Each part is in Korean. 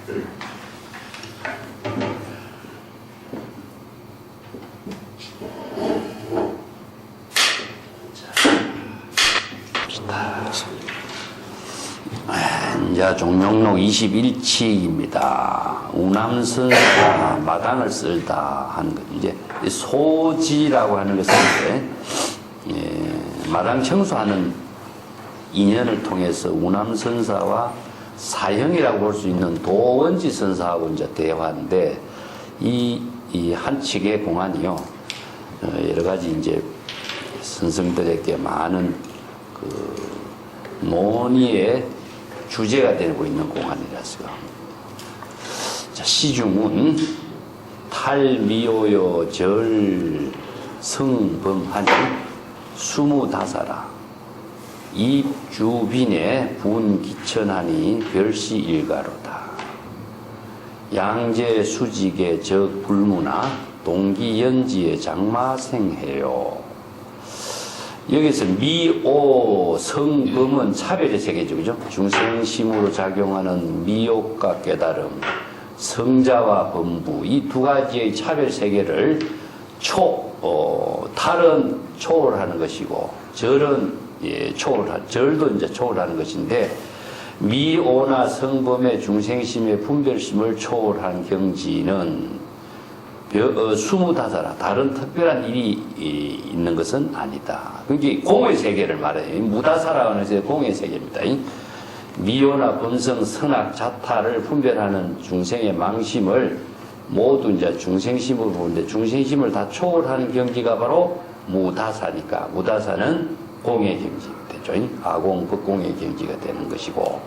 이제 종명록 21치입니다. 우남선사 마당을 쓸다 하는 것. 이제 소지라고 하는 것은 마당 청소하는 인연을 통해서 우남선사와 사형이라고 볼 수 있는 도원지 선사하고 이제 대화인데 이 한 칙의 공안이요 여러 가지 이제 선생들에게 많은 그 논의의 주제가 되고 있는 공안이라서. 자, 시중은 탈미오요 절 성범하니 수무다사라 입주빈에 분기천하니 별시 일가로다. 양재 수직의 적불무나 동기연지의 장마생해요. 여기서 미오 성범은 차별의 세계죠, 그죠? 중생심으로 작용하는 미혹과 깨달음, 성자와 범부, 이 두 가지의 차별 세계를 탈은 초월하는 것이고, 절은 절도 이제 초월하는 것인데, 미오나 성범의 중생심의 분별심을 초월한 경지는 수무다사라 다른 특별한 일이 있는 것은 아니다. 그게 공의 세계를 말해요. 무다사라는 것이 공의 세계입니다. 미오나 본성, 선악, 자타를 분별하는 중생의 망심을 모두 이제 중생심으로 보는데 중생심을 다 초월하는 경지가 바로 무다사니까 무다사는 공의 경지가 되죠. 아공, 법공의 경지가 되는 것이고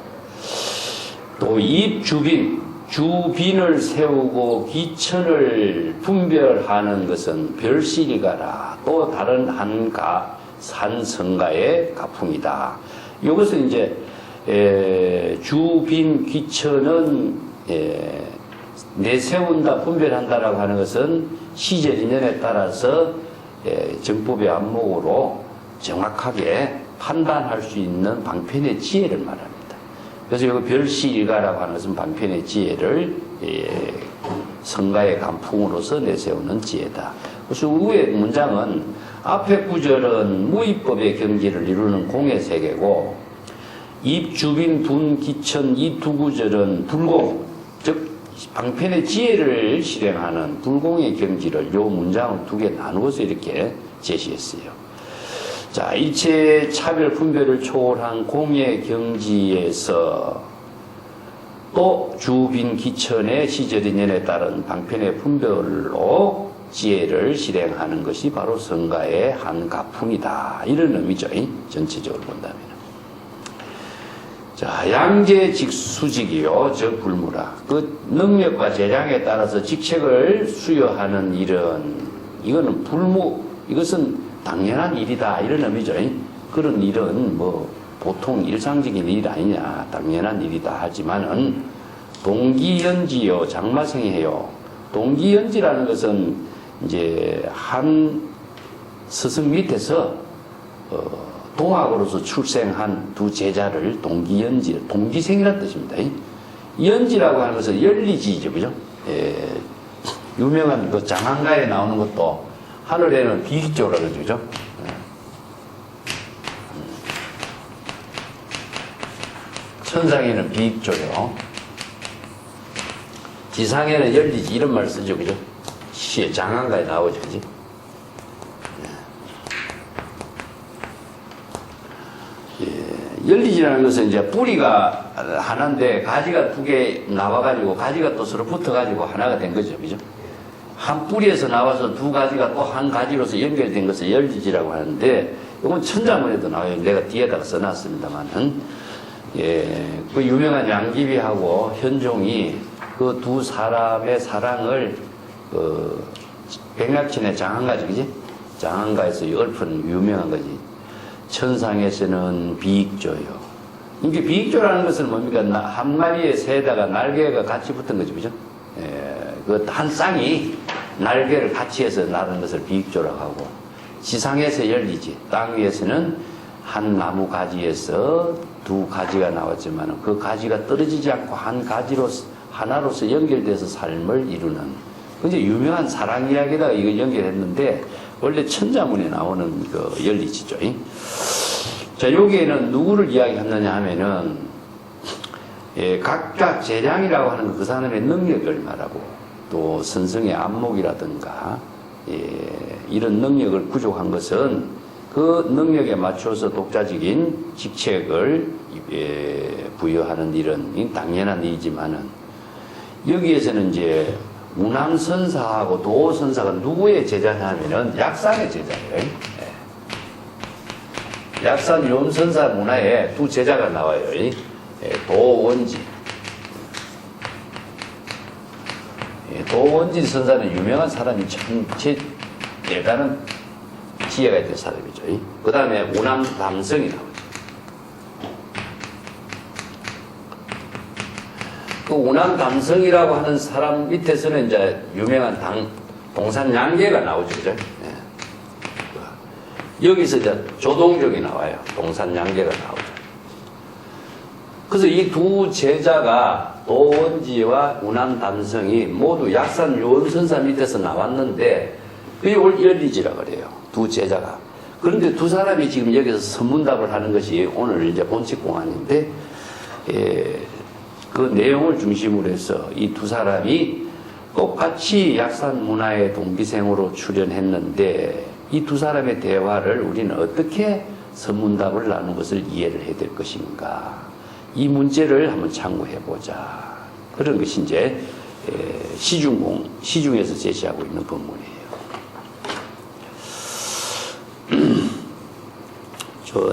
또 입주빈 주빈을 세우고 기천을 분별하는 것은 별실이가라. 또 다른 산성가의 가풍이다. 이것은 이제 주빈 기천은 내세운다 분별한다라고 하는 것은 시절 인연에 따라서 정법의 안목으로 정확하게 판단할 수 있는 방편의 지혜를 말합니다. 그래서 여기 별시일가라고 하는 것은 방편의 지혜를 성가의 감풍으로서 내세우는 지혜다. 그래서 위의 문장은 앞에 구절은 무위법의 경지를 이루는 공의 세계고 입주빈 분기천 이 두 구절은 불공, 즉 방편의 지혜를 실행하는 불공의 경지를 요 문장을 두 개 나누어서 이렇게 제시했어요. 자, 일체 차별 분별을 초월한 공의 경지에서 또 주빈 기천의 시절 인연에 따른 방편의 분별로 지혜를 실행하는 것이 바로 성가의 한 가풍이다. 이런 의미죠. 전체적으로 본다면. 자, 양재 직수직이요. 저 불무라. 그 능력과 재량에 따라서 직책을 수여하는 일은 이거는 불무, 이것은 당연한 일이다 이런 의미죠. 그런 일은 뭐 보통 일상적인 일 아니냐 당연한 일이다 하지만은 동기연지요 장마생해요. 동기연지라는 것은 이제 한 스승 밑에서 동학으로서 출생한 두 제자를 동기연지 동기생이라는 뜻입니다. 연지라고 하는 것은 열리지죠, 그죠? 유명한 그 장한가에 나오는 것도 하늘에는 비익조라 그러죠. 천상에는 비익조요. 지상에는 열리지 이런 말 쓰죠, 그죠? 시에 장한가에 나오죠, 그지? 열리지라는 것은 이제 뿌리가 하나인데 가지가 두 개 나와가지고 가지가 또 서로 붙어가지고 하나가 된 거죠, 그죠? 한 뿌리에서 나와서 두 가지가 또 한 가지로서 연결된 것을 열지라고 하는데 이건 천자문에도 나와요. 내가 뒤에다가 써놨습니다만은 그 유명한 양귀비하고 현종이 그 두 사람의 사랑을 백낙천의 장한가지, 그지? 장한가에서 얽힌 유명한 거지. 천상에서는 비익조요. 이게 비익조라는 것은 뭡니까? 한 마리의 새에다가 날개가 같이 붙은 거죠, 그죠? 그 한 쌍이 날개를 같이 해서 나는 것을 비익조라고 하고, 지상에서 열리지, 땅 위에서는 한 나무 가지에서 두 가지가 나왔지만 그 가지가 떨어지지 않고 한 가지로 하나로서 연결돼서 삶을 이루는 굉장히 유명한 사랑 이야기에다가 이걸 연결했는데 원래 천자문에 나오는 그 연리지죠. 자, 여기에는 누구를 이야기하느냐 하면은 각각 재량이라고 하는 그 사람의 능력을 말하고 또 선성의 안목이라든가 이런 능력을 구족한 것은 그 능력에 맞춰서 독자적인 직책을 부여하는 일은 당연한 일이지만은 여기에서는 이제 운항선사하고 도선사가 누구의 제자냐면은 약산의 제자예요. 약산 요음선사 문화에 두 제자가 나와요. 도원지. 도원지 선사는 유명한 사람이 참 대단한 지혜가 있는 사람이죠. 그 다음에 운항담성이 나오죠. 그 운항담성이라고 하는 사람 밑에서는 이제 유명한 동산양계가 나오죠. 그죠? 여기서 이제 조동족이 나와요. 동산양계가 나오죠. 그래서 이 두 제자가 도원지와 운항담성이 모두 약산 요원선사 밑에서 나왔는데 그게 열리지라 그래요. 두 제자가. 그런데 두 사람이 지금 여기서 선문답을 하는 것이 오늘 이제 본칙 공안인데 그 내용을 중심으로 해서 이 두 사람이 똑같이 약산 문화의 동기생으로 출연했는데 이 두 사람의 대화를 우리는 어떻게 선문답을 나눈 것을 이해를 해야 될 것인가. 이 문제를 한번 참고해보자. 그런 것이 이제 시중에서 제시하고 있는 법문이에요.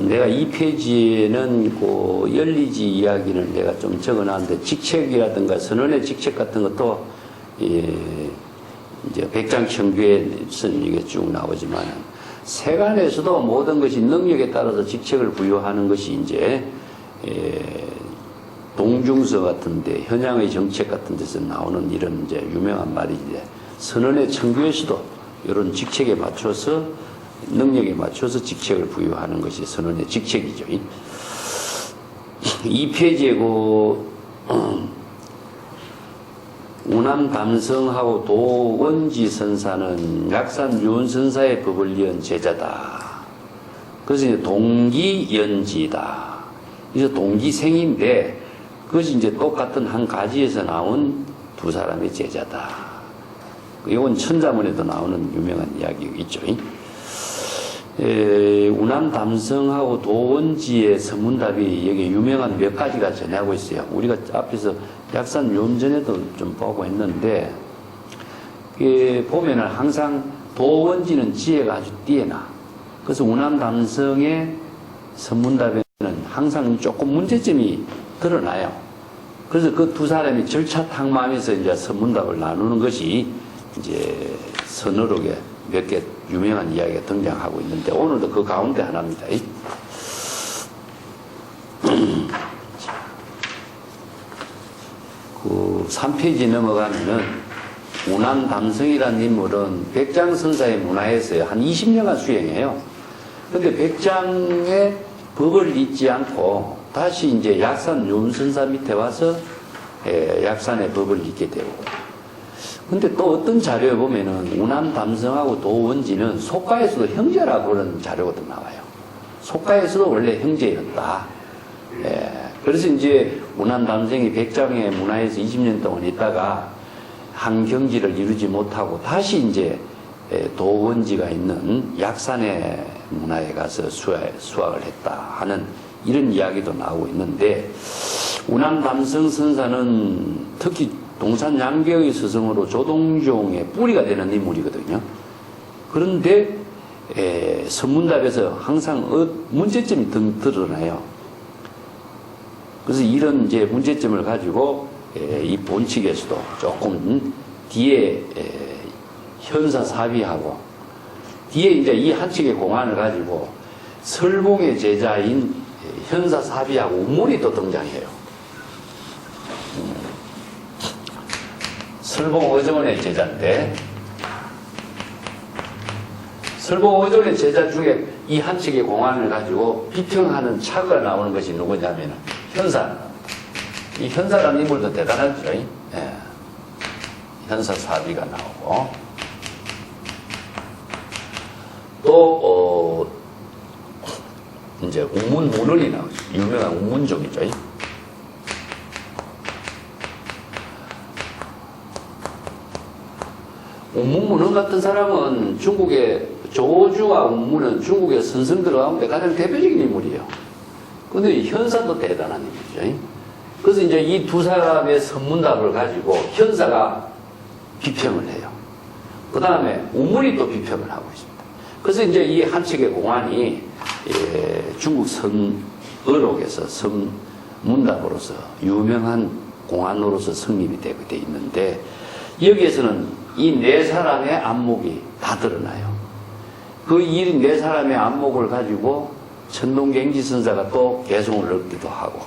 내가 이 페이지에는 그 연리지 이야기를 내가 좀 적어놨는데 직책이라든가 선언의 직책 같은 것도 이제 백장청규에서는 이게 쭉 나오지만 세간에서도 모든 것이 능력에 따라서 직책을 부여하는 것이 이제 동중서 같은데 현양의 정책 같은 데서 나오는 이런 이제 유명한 말인데 선언의 청규에서도 이런 직책에 맞춰서 능력에 맞춰서 직책을 부여하는 것이 선언의 직책이죠. 이 페이지에 운암담성하고 도원지 선사는 약산 윤선사의 법을 이은 제자다. 그래서 이제 동기연지다. 그래서 동기생인데 그것이 이제 똑같은 한 가지에서 나온 두 사람의 제자다. 이건 천자문에도 나오는 유명한 이야기 있죠. 운암담성하고 도원지의 선문답이 여기 유명한 몇 가지가 전하고 있어요. 우리가 앞에서 약산 요음전에도 좀 보고 했는데 보면은 항상 도원지는 지혜가 아주 뛰어나. 그래서 운암담성의 선문답에는 항상 조금 문제점이 드러나요. 그래서 그 두 사람이 절차 탕마하면서 이제 선문답을 나누는 것이 이제 서너록에 몇 개 유명한 이야기가 등장하고 있는데 오늘도 그 가운데 하나입니다. 그 3페이지 넘어가면은 운암담성이라는 인물은 백장선사의 문화에서 한 20년간 수행해요. 근데 백장의 법을 잊지 않고 다시 이제 약산 요음선사 밑에 와서 약산의 법을 잊게 되고 근데 또 어떤 자료에 보면은 운암담성하고 도원지는 속가에서도 형제라고 그런 자료가 나와요. 속가에서도 원래 형제였다. 그래서 이제 운암담성이 백장의 문화에서 20년 동안 있다가 한 경지를 이루지 못하고 다시 이제 도원지가 있는 약산의 문화에 가서 수학을 했다 하는 이런 이야기도 나오고 있는데 운암담성 선사는 특히 동산양계의 스승으로 조동종의 뿌리가 되는 인물이거든요. 그런데 선문답에서 항상 문제점이 드러나요. 그래서 이런 이제 문제점을 가지고 이 본칙에서도 조금 뒤에 현사사비하고 뒤에 이제 이 한 척의 공안을 가지고 설봉의 제자인 현사사비하고 우물이 또 등장해요. 설봉의존의 제자인데 설봉의존의 제자 중에 이 한 척의 공안을 가지고 비평하는 차가 나오는 것이 누구냐면 현사. 이 현사라는 인물도 대단하죠. 예. 현사 사비가 나오고, 또, 이제 우문문헌이 나오죠. 유명한 우문족이죠. 우문문헌 같은 사람은 중국의 조주와 우문은 중국의 선생들 가운데 가장 대표적인 인물이에요. 근데 현사도 대단한 인물이죠. 그래서 이제 이 두 사람의 선문답을 가지고 현사가 비평을 해요. 그 다음에 우문이 또 비평을 하고 있습니다. 그래서 이제 이 한 척의 공안이 중국 성어록에서 성문답으로서 유명한 공안으로서 성립이 되게 돼 있는데, 여기에서는 이 네 사람의 안목이 다 드러나요. 그 이 네 사람의 안목을 가지고 천동갱지 선사가 또 개송을 얻기도 하고,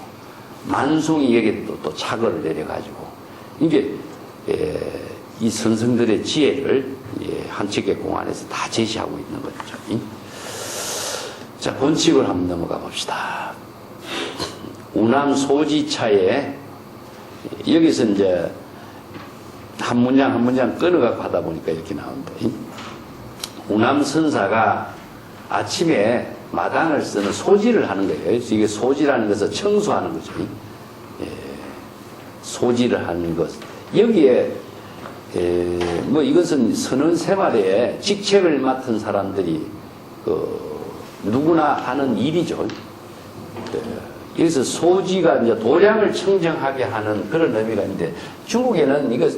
만송이 여기에도 또 착을 내려가지고, 이게 이 선생들의 지혜를 한 척의 공안에서 다 제시하고 있는 거죠. 자, 본칙을 한번 넘어가 봅시다. 우남 소지차에, 여기서 이제 한 문장 한 문장 끊어가고 하다 보니까 이렇게 나온다. 우남 선사가 아침에 마당을 쓰는 소지를 하는 거예요. 이게 소지라는 것은 청소하는 거죠. 소지를 하는 것. 여기에 뭐 이것은 선언 생활에 직책을 맡은 사람들이 누구나 하는 일이죠. 여기서 소지가 이제 도량을 청정하게 하는 그런 의미가 있는데, 중국에는 이거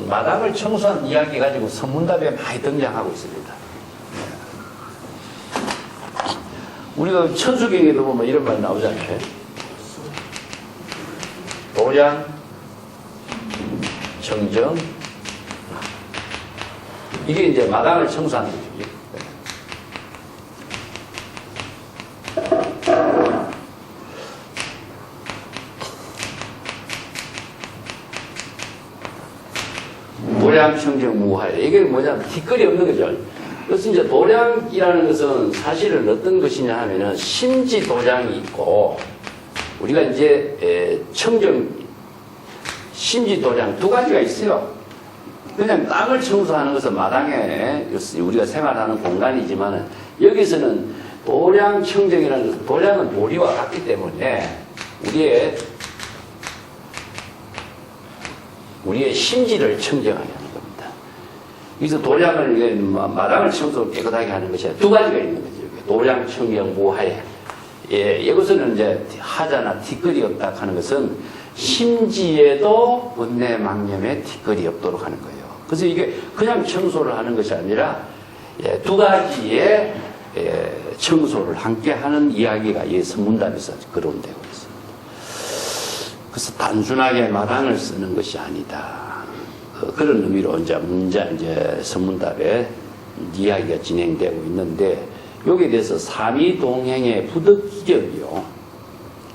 마당을 청소한 이야기 가지고 선문답에 많이 등장하고 있습니다. 우리가 천수경에도 보면 이런 말 나오잖아요. 도량 청정, 이게 이제 마당을 청소하는 거죠. 도량 청정 무하에, 이게 뭐냐면 뒷거리 없는 거죠. 그래서 이제 도량이라는 것은 사실은 어떤 것이냐 하면은 심지 도량이 있고, 우리가 이제 청정 심지 도량 두 가지가 있어요. 그냥 땅을 청소하는 것은 마당에 우리가 생활하는 공간이지만, 여기서는 도량 청정이라는 것은, 도량은 도리와 같기 때문에 우리의 심지를 청정하게 하는 겁니다. 그래서 도량을, 마당을 청소 깨끗하게 하는 것이 두 가지가 있는 거죠. 도량 청정 무하에. 이것은 이제 하자나 뒷거리 없다 하는 것은 심지에도 번뇌 망념에 뒷거리 없도록 하는 거예요. 그래서 이게 그냥 청소를 하는 것이 아니라 두 가지의 청소를 함께 하는 이야기가 이 선문답에서 거론되고 있습니다. 그래서 단순하게 마당을 쓰는 것이 아니다. 그런 의미로 이제 선문답에 이야기가 진행되고 있는데, 여기에 대해서 삼위동행의 부득기력이요,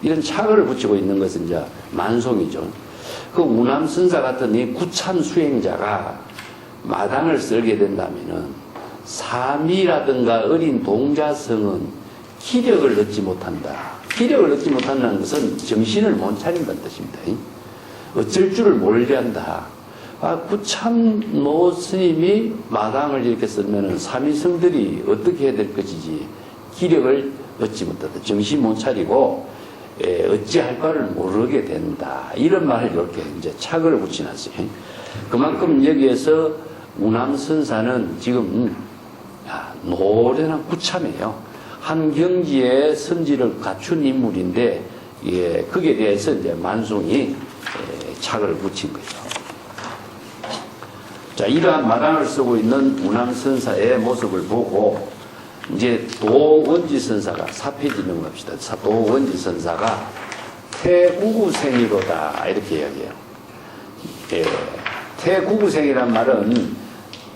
이런 착을 붙이고 있는 것은 이제 만송이죠. 그 우남선사 같은 이 구참 수행자가 마당을 쓸게 된다면은 삼위라든가 어린 동자성은 기력을 얻지 못한다. 기력을 얻지 못한다는 것은 정신을 못 차린다는 뜻입니다. 어쩔 줄을 모르게 한다. 구참노 스님이 마당을 이렇게 쓰면은 삼위성들이 어떻게 해야 될 것이지 기력을 얻지 못한다. 정신 못 차리고 어찌할 바를 모르게 된다. 이런 말을 이렇게 이제 착을 붙여놨어요. 그만큼 여기에서 우남선사는 지금 노련한 구참이에요. 한 경지의 선지를 갖춘 인물인데, 거기에 대해서 이제 만송이 착을 붙인 거죠. 자, 이러한 마당을 쓰고 있는 우남선사의 모습을 보고, 이제 도원지선사가 4페이지 넘어갑시다. 도원지선사가 태구구생이로다, 이렇게 이야기해요. 태구구생이란 말은,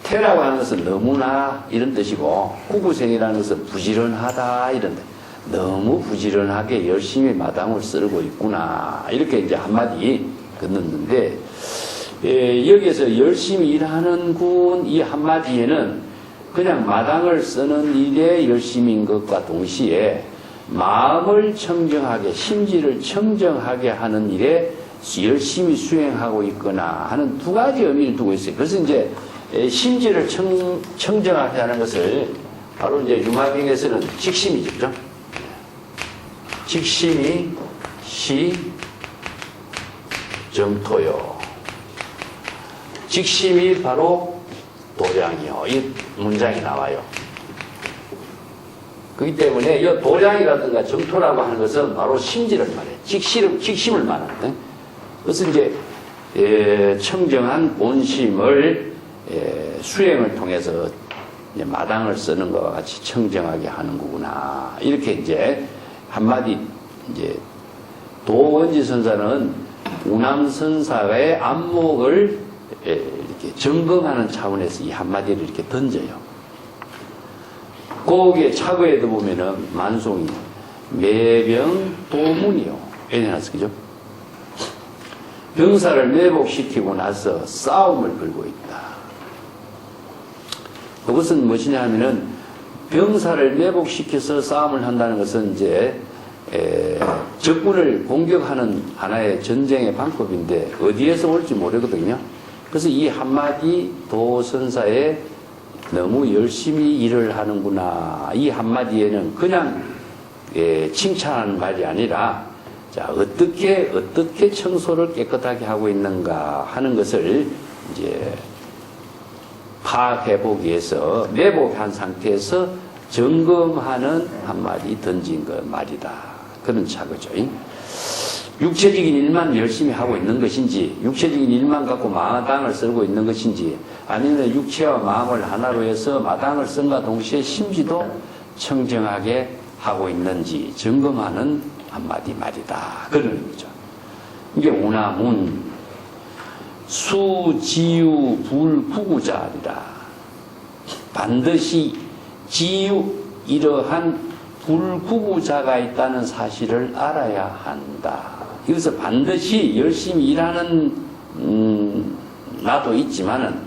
태라고 하는 것은 너무나 이런 뜻이고, 구구생이라는 것은 부지런하다 이런 뜻. 너무 부지런하게 열심히 마당을 쓸고 있구나, 이렇게 이제 한마디 건넜는데, 여기에서 열심히 일하는 군 이 한마디에는 그냥 마당을 쓰는 일에 열심인 것과 동시에 마음을 청정하게, 심지를 청정하게 하는 일에 열심히 수행하고 있거나 하는 두 가지 의미를 두고 있어요. 그래서 이제 심지를 청정하게 하는 것을 바로 이제 유마경에서는 직심이죠. 그죠? 직심이 시 정토요. 직심이 바로 도량이요. 이 문장이 나와요. 그렇기 때문에 이 도량이라든가 정토라고 하는 것은 바로 심지를 말해요. 직심을 말하는데. 그래서 이제 청정한 본심을 수행을 통해서 이제 마당을 쓰는 것과 같이 청정하게 하는 거구나. 이렇게 이제 한마디 이제 도원지 선사는 우남선사의 안목을 이렇게 점검하는 차원에서 이 한마디를 이렇게 던져요. 거기에 차거에도 보면은 만송이 매병 도문이요. 해놨어, 그죠? 병사를 매복시키고 나서 싸움을 걸고 있다. 그것은 무엇이냐 하면은 병사를 매복시켜서 싸움을 한다는 것은 이제 적군을 공격하는 하나의 전쟁의 방법인데 어디에서 올지 모르거든요. 그래서 이 한마디 도선사에 너무 열심히 일을 하는구나. 이 한마디에는 그냥 칭찬하는 말이 아니라 자, 어떻게 청소를 깨끗하게 하고 있는가 하는 것을 이제 파악해 보기 위해서 매복한 상태에서 점검하는 한마디 던진 것 말이다. 그런 차거죠. 육체적인 일만 열심히 하고 있는 것인지, 육체적인 일만 갖고 마당을 쓸고 있는 것인지, 아니면 육체와 마음을 하나로 해서 마당을 쓴과 동시에 심지도 청정하게 하고 있는지 점검하는 한마디 말이다. 그런 의미죠. 이게 오나문 수지유 불구구자리라. 반드시 지유 이러한 불구구자가 있다는 사실을 알아야 한다. 여기서 반드시 열심히 일하는 나도 있지만은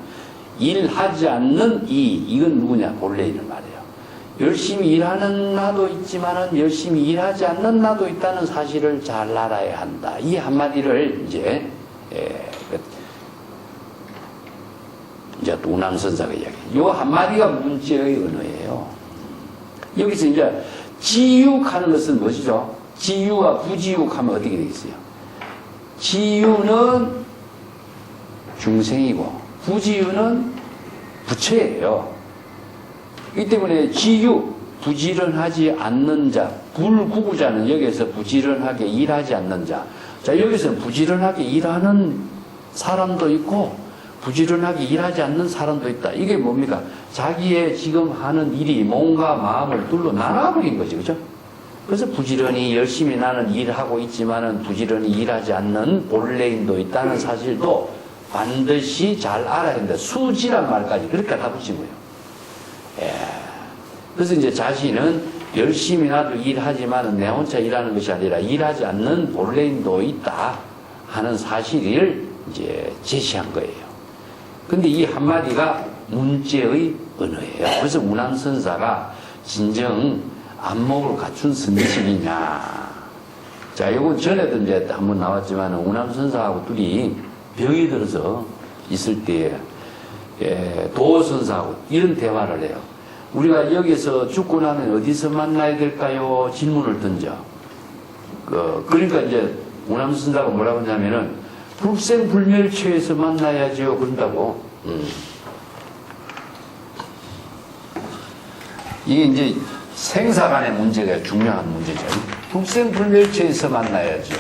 일하지 않는 이건 누구냐? 본래 이런 말이에요. 열심히 일하는 나도 있지만은 열심히 일하지 않는 나도 있다는 사실을 잘 알아야 한다. 이 한마디를 이제 우남선사가 이야기해요. 이 한마디가 문제의 언어예요. 여기서 이제 지육하는 것은 무엇이죠? 지유와 부지육하면 어떻게 되겠어요? 지유는 중생이고 부지유는 부처예요. 이 때문에 지유, 부지런하지 않는 자, 불구구자는 여기에서 부지런하게 일하지 않는 자. 자, 여기서는 부지런하게 일하는 사람도 있고 부지런하게 일하지 않는 사람도 있다. 이게 뭡니까? 자기의 지금 하는 일이 몸과 마음을 둘러 나눠버린 거지, 그죠? 그래서 부지런히 열심히 나는 일하고 있지만은 부지런히 일하지 않는 본래인도 있다는 사실도 반드시 잘 알아야 된다. 수지란 말까지 그렇게 다 붙인 거예요. 그래서 이제 자신은 열심히 나도 일하지만은 내 혼자 일하는 것이 아니라 일하지 않는 본래인도 있다 하는 사실을 이제 제시한 거예요. 근데 이 한마디가 문제의 언어예요. 그래서 우남선사가 진정 안목을 갖춘 선지식이냐. 자, 이건 전에도 이제 한번 나왔지만 우남선사하고 둘이 병이 들어서 있을 때 도선사하고 이런 대화를 해요. 우리가 여기서 죽고 나면 어디서 만나야 될까요? 질문을 던져. 그러니까 이제 우남선사가 뭐라고 하냐면은 불생불멸처에서 만나야죠. 그런다고. 이게 이제 생사간의 문제가 중요한 문제죠. 불생불멸처에서 만나야죠.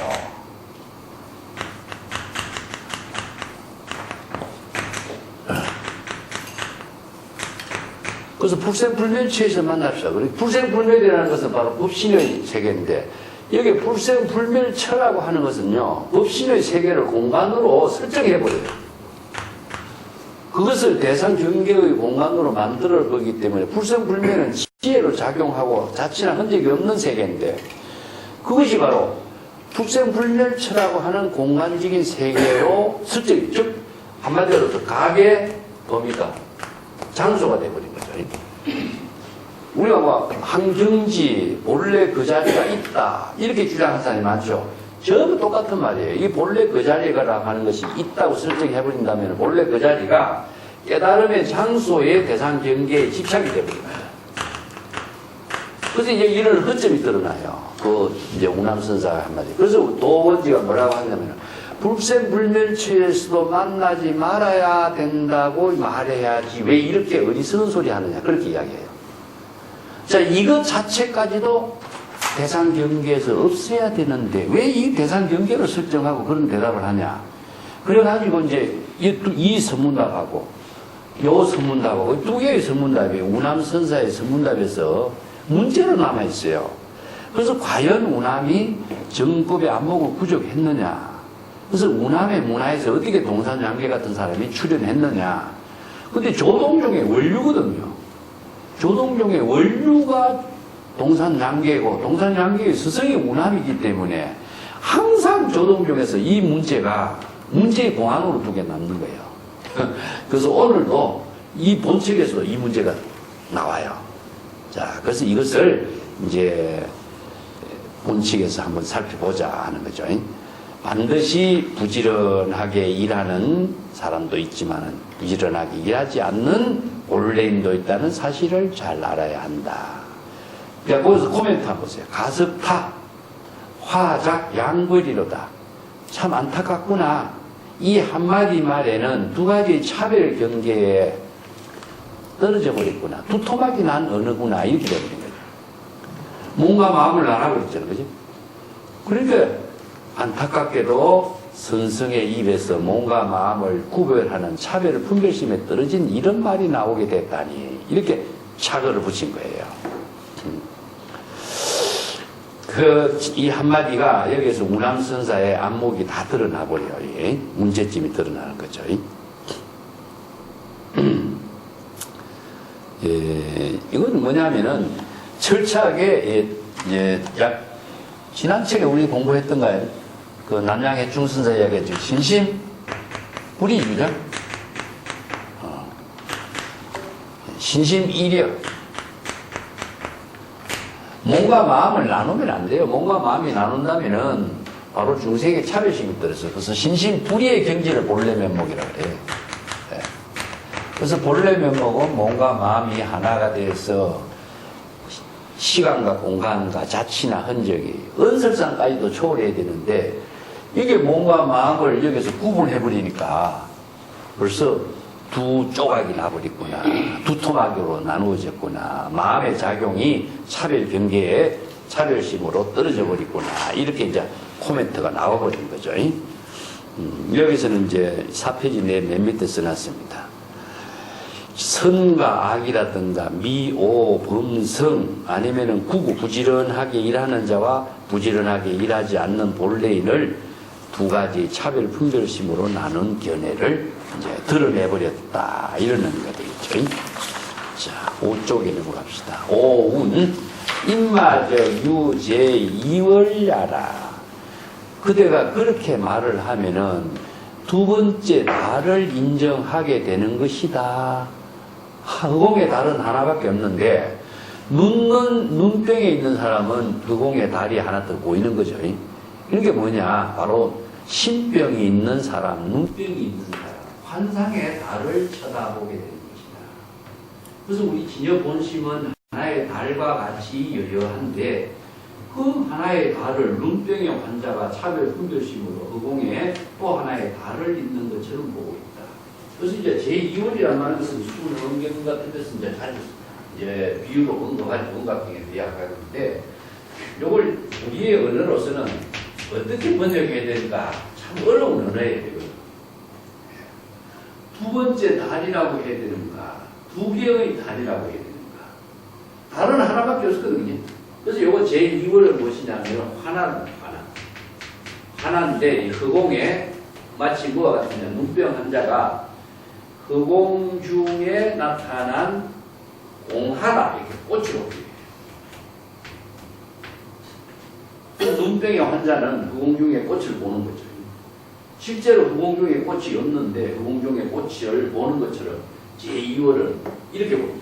그래서 불생불멸처에서 만납시다. 불생불멸이라는 것은 바로 법신의 세계인데 여기 불생불멸처라고 하는 것은요, 법신의 세계를 공간으로 설정해버려요. 그것을 대상 경계의 공간으로 만들어 보기 때문에 불생불멸은 지혜로 작용하고 자체나 흔적이 없는 세계인데 그것이 바로 불생불멸처라고 하는 공간적인 세계로 설정, 즉 한마디로 각의 범위가 장소가 되어버린 거죠. 우리가 뭐 한경지 원래 그 자리가 있다 이렇게 주장하는 사람이 많죠. 전부 똑같은 말이에요. 이 본래 그 자리가라 하는 것이 있다고 설정해버린다면 본래 그 자리가 깨달음의 장소의 대상 경계에 집착이 되버립니다. 그래서 이제 이런 허점이 드러나요. 그 이제 우남선사가 한마디. 그래서 도원지가 뭐라고 하냐면 불생불멸처에서도 만나지 말아야 된다고 말해야지 왜 이렇게 어리석은 소리 하느냐 그렇게 이야기해요. 자, 이것 자체까지도 대상 경계에서 없어야 되는데 왜 이 대상 경계를 설정하고 그런 대답을 하냐. 그래가지고 이제 이 선문답하고 요 선문답하고 두 개의 선문답이 우남선사의 선문답에서 문제로 남아있어요. 그래서 과연 우남이 정법의 안목을 부족했느냐. 그래서 우남의 문화에서 어떻게 동산양계 같은 사람이 출연했느냐. 근데 조동종의 원류거든요. 조동종의 원류가 동산양계고 동산양계의 스승이 우남이기 때문에 항상 조동종에서 이 문제의 공안으로 두게 남는 거예요. 그래서 오늘도 이 본책에서도 이 문제가 나와요. 자, 그래서 이것을 이제 본칙에서 한번 살펴보자 하는 거죠. 반드시 부지런하게 일하는 사람도 있지만 부지런하게 일하지 않는 본래인도 있다는 사실을 잘 알아야 한다. 그러니까 거기서 코멘트 한번 보세요. 가습타, 화작, 양벌이로다. 참 안타깝구나. 이 한마디 말에는 두 가지 차별 경계에 떨어져 버렸구나. 두토막이 난 어느구나. 이렇게 되는 거죠. 몸과 마음을 나눠버렸잖아요. 그죠? 그러니까 안타깝게도 선성의 입에서 몸과 마음을 구별하는 차별 분별심에 떨어진 이런 말이 나오게 됐다니. 이렇게 착어를 붙인 거예요. 이 한마디가 여기에서 우남선사의 안목이 다 드러나 버려요. 문제점이 드러나는 거죠. 이건 뭐냐면은 철저하게 지난 책에 우리 공부했던가요? 그 남양해충선사 이야기했죠. 신심 불이주죠. 신심 이력. 몸과 마음을 나누면 안 돼요. 몸과 마음이 나눈다면은 바로 중생의 차별심이 들었어요. 그래서 신심 불이의 경지를 본래 면목이라고 그래요. 그래서 본래 면목은 몸과 마음이 하나가 돼서 시간과 공간과 자치나 흔적이 언설상까지도 초월해야 되는데 이게 몸과 마음을 여기서 구분해버리니까 벌써 두 조각이 나버렸구나. 두 토막으로 나누어졌구나. 마음의 작용이 차별 경계에 차별심으로 떨어져 버렸구나. 이렇게 이제 코멘트가 나와버린 거죠. 여기서는 이제 4페이지 맨 밑에 써놨습니다. 선과 악이라든가 미오, 범성 아니면은 구구 부지런하게 일하는 자와 부지런하게 일하지 않는 본래인을 두 가지 차별 분별심으로 나눈 견해를 이제 드러내버렸다. 이런 의미가 되겠죠. 자, 5쪽에 넘어갑시다. 오운 입마저 유제 이월야라. 그대가 그렇게 말을 하면은 두 번째 달을 인정하게 되는 것이다. 허공에 달은 하나밖에 없는데 눈병에 있는 사람은 허공에 달이 하나 더 보이는 거죠. 이게 뭐냐? 바로 신병이 있는 사람, 눈병이 있는 사람, 환상의 달을 쳐다보게 되는 것이다. 그래서 우리 진여 본심은 하나의 달과 같이 여여한데 그 하나의 달을 눈병의 환자가 차별 분별심으로 허공에 또 하나의 달을 있는 것처럼 보고 있다. 그래서 이제 제2원이라는 말은 것은 수능경 같은 데서 이제 잘 비유로 언급하지 언급형에 비약하는데 이걸 우리의 언어로서는 어떻게 번역해야 될까 참 어려운 언어예요. 두 번째 달이라고 해야 되는가, 두 개의 달이라고 해야 되는가. 달은 하나밖에 없거든요. 그래서 이거 제2월은 무엇이냐면 화난인데 흑공에 마치 뭐와 같으냐 눈병 환자가 흑공 중에 나타난 공하다 이렇게 꽃으로 눈병의 환자는 흑공 중에 꽃을 보는 거죠. 실제로 흑공 중에 꽃이 없는데 흑공 중에 꽃을 보는 것처럼 제2월은 이렇게 봅니다.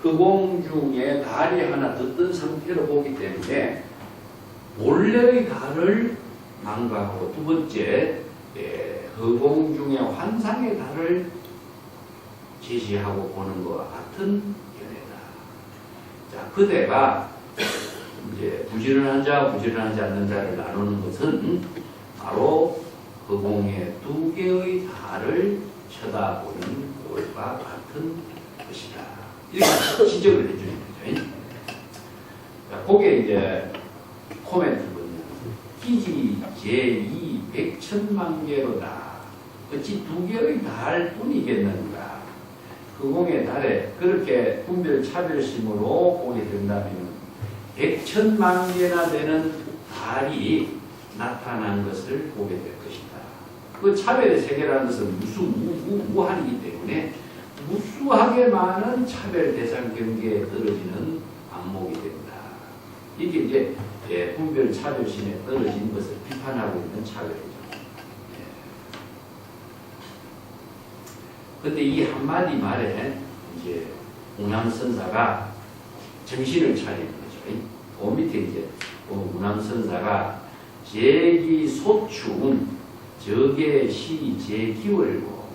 흑공 중에 달이 하나 더 뜬 상태로 보기 때문에 본래의 달을 망가하고 두 번째 허공 중에 환상의 달을 제시하고 보는 것과 같은 견해다. 자, 그대가 이제 부지런한 자, 부지런하지 않는 자를 나누는 것은 바로 허공의 두 개의 달을 쳐다보는 것과 같은 것이다. 이렇게 지적을 해주는 거죠. 자, 거기에 이제 코멘트거든요. 기지 제2 백천만 개로다. 어찌 두 개의 달 뿐이겠는가. 허공의 달에 그렇게 분별 차별심으로 보게 된다면 백천만 개나 되는 달이 나타난 것을 보게 될 것이다. 그 차별의 세계라는 것은 무한이기 때문에 무수하게 많은 차별 대상 경계에 떨어지는 안목이 된다. 이게 이제 분별 차별심에 떨어진 것을 비판하고 있는 차별이죠. 근데 이 한마디 말에 이제 운암선사가 정신을 차리는 거죠. 그 밑에 이제 운암선사가 제기소충 적의시 제기월고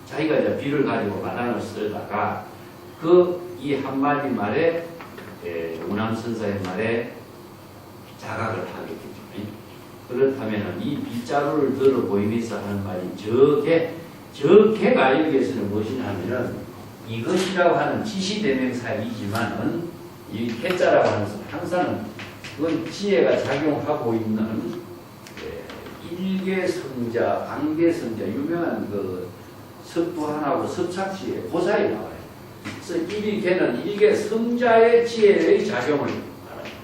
자기가 이제 비를 가지고 마당을 쓰다가 그 이 한마디 말에 운암선사의 말에 자각을 하게 되죠. 그렇다면 이 빗자루를 들어 보이면서 하는 말이 저개가 여기에서는 무엇이냐면은 이것이라고 하는 지시대명사이지만은 이 개자라고 하는 것은 항상 그건 지혜가 작용하고 있는 일개성자, 관계성자, 유명한 그 석부한하고 석착지혜, 그 사이에 나와요. 그래서 일개는 일개성자의 지혜의 작용을 말합니다.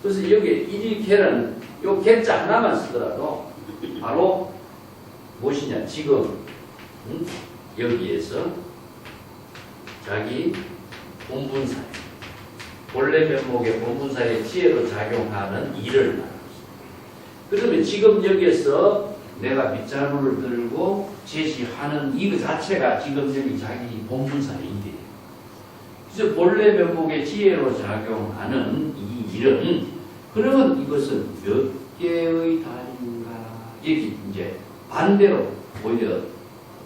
그래서 여기 일개는 요 개자 하나만 쓰더라도 바로 무엇이냐, 지금 여기에서 자기 본분사, 본래 면목의 본분사의 지혜로 작용하는 일을 말합니다. 그러면 지금 여기에서 내가 빗자루를 들고 제시하는 이거 자체가 지금 여기 자기 본분사의 일이에요. 그래서 본래 면목의 지혜로 작용하는 이 일은, 그러면 이것은 몇 개의 달인가? 여기 이제 반대로 오히려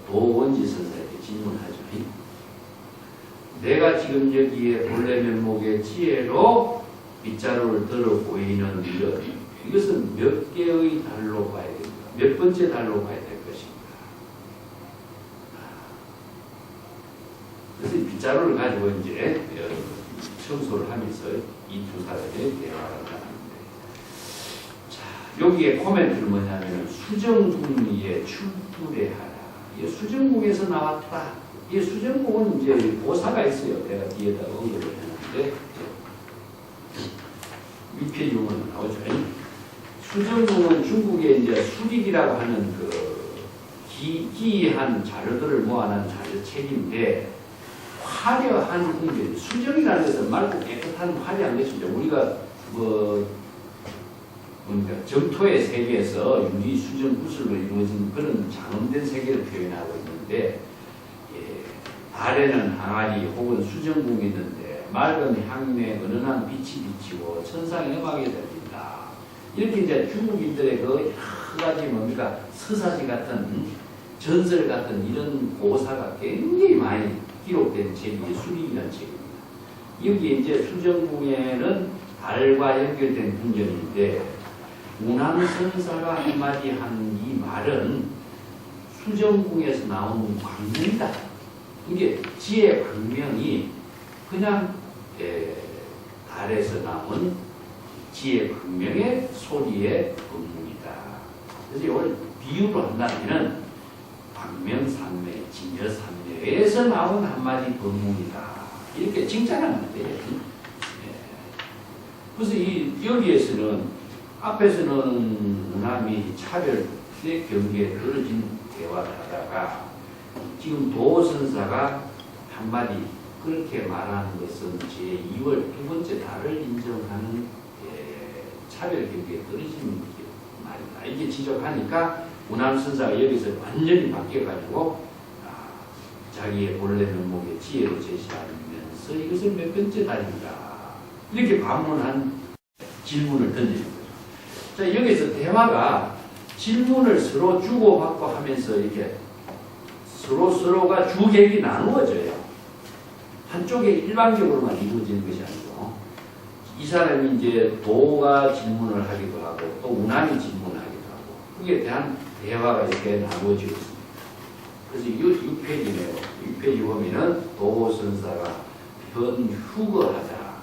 도원지 선사에게 질문하죠. 내가 지금 여기에 본래 면목의 지혜로 빗자루를 들어 보이는 이것은 몇 개의 달로 봐야 됩니다. 몇 번째 달로 봐야 될 것입니다. 그래서 빗자루를 가지고 이제 청소를 하면서 이 두 사람의 대화를 하는데, 자, 여기에 코멘트는 뭐냐면 수정궁리에 출두래하라. 이 수정궁에서 나왔다. 이 수정궁은 이제 고사가 있어요. 내가 뒤에다 언급을 했는데 위패용은 나오죠. 수정궁은 중국에 이제 수릭이라고 하는 그 기이한 자료들을 모아놓은 자료책인데, 화려한 궁전, 수정이라는 것은 맑고 깨끗한 화려한 것이죠. 우리가 점토의 세계에서 유리, 수정, 구슬로 이루어진 그런 장엄된 세계를 표현하고 있는데, 달에는 항아리 혹은 수정궁이 있는데 맑은 향내 은은한 빛이 비치고 천상의 음악이 들린다. 이렇게 이제 중국인들의 그 여러 가지 뭡니까 서사지 같은 전설 같은 이런 고사가 굉장히 많이 기록된 책이 수리이라는 책입니다. 여기 이제 수정궁에는 달과 연결된 궁전인데, 운암선사가 한마디 한 이 말은 수정궁에서 나온 광명이다. 이게 지혜 광명이 그냥 달에서 나온 지혜 광명의 소리의 법문이다. 그래서 이걸 비유로 한다면 광명산매, 진여산매에서 나온 한마디 법문이다. 이렇게 칭찬하면 돼요. 그래서 여기에서는 앞에서는 운암이 차별의 경계에 떨어진 대화를 하다가 지금 도선사가 한마디 그렇게 말하는 것은 제2월 두 번째 달을 인정하는 차별 경계에 떨어진 말이다. 이게 지적하니까 운암선사가 여기서 완전히 바뀌어가지고 자기의 본래 면목의 지혜로 제시하면서 이것을 몇 번째 달인가 이렇게 반문한 질문을 던지는 거죠. 자, 여기서 대화가 질문을 서로 주고받고 하면서 이렇게 서로가 주객이 나누어져요. 한쪽에 일방적으로만 이루어지는 것이 아니고, 이 사람이 이제 도가 질문을 하기도 하고, 또 운함이 질문을 하기도 하고, 그게 대한 대화가 이렇게 나누어지고 있습니다. 그래서 6페이지네요. 6페이지 보면은 도선사가 변휴거하자.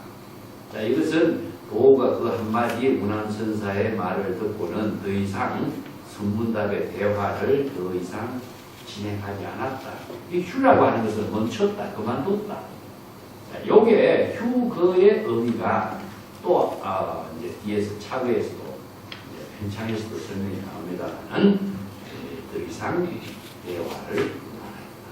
자, 이것은 도가 그 한마디 운함선사의 말을 듣고는 더 이상 선문답의 대화를 더 이상 진행하지 않았다. 이 휴라고 하는 것은 멈췄다, 그만뒀다. 자, 요게 휴거의 의미가 또, 이제 뒤에서 차거에서도, 이제 편창에서도 설명이 나옵니다만은, 더 이상 대화를 그만했다.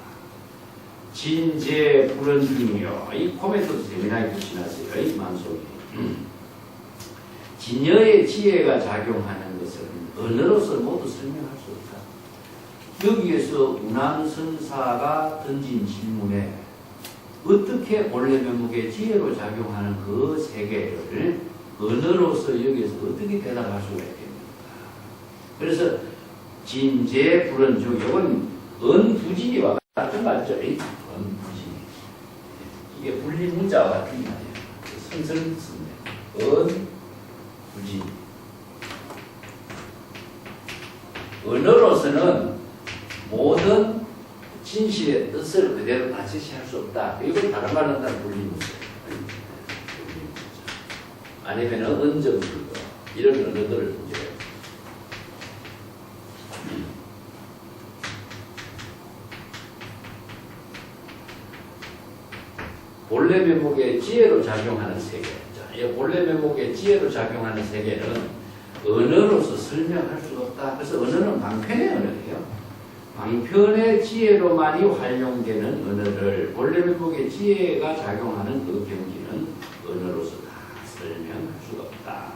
진제 불언중이요. 이 코멘트도 재미나게 붙여놨어요. 이 만속이. 진여의 지혜가 작용하는 것은 언어로서 모두 설명할 수 없다. 여기에서 운암선사가 던진 질문에 어떻게 본래 면목의 지혜로 작용하는 그 세계를 언어로서 여기에서 어떻게 대답할 수가 있겠습니까? 그래서 진제 불언중, 이건 언부진이와 같은 말이죠. 언부진. 이게 분리문자와 같은 말이에요. 성설을 씁니다. 언부진. 언어로서는 모든 진실의 뜻을 그대로 다 제시할 수 없다. 이걸 다른 말로 한다면 분리문자. 아니면 언정불거. 이런 언어들을 이제 본래 면목의 지혜로 작용하는 세계. 자, 이 본래 면목의 지혜로 작용하는 세계는 언어로서 설명할 수 없다. 그래서 언어는 방편의 언어예요. 방편의 지혜로만이 활용되는 언어를 본래 면목의 지혜가 작용하는 그 경지는 언어로서 다 설명할 수가 없다.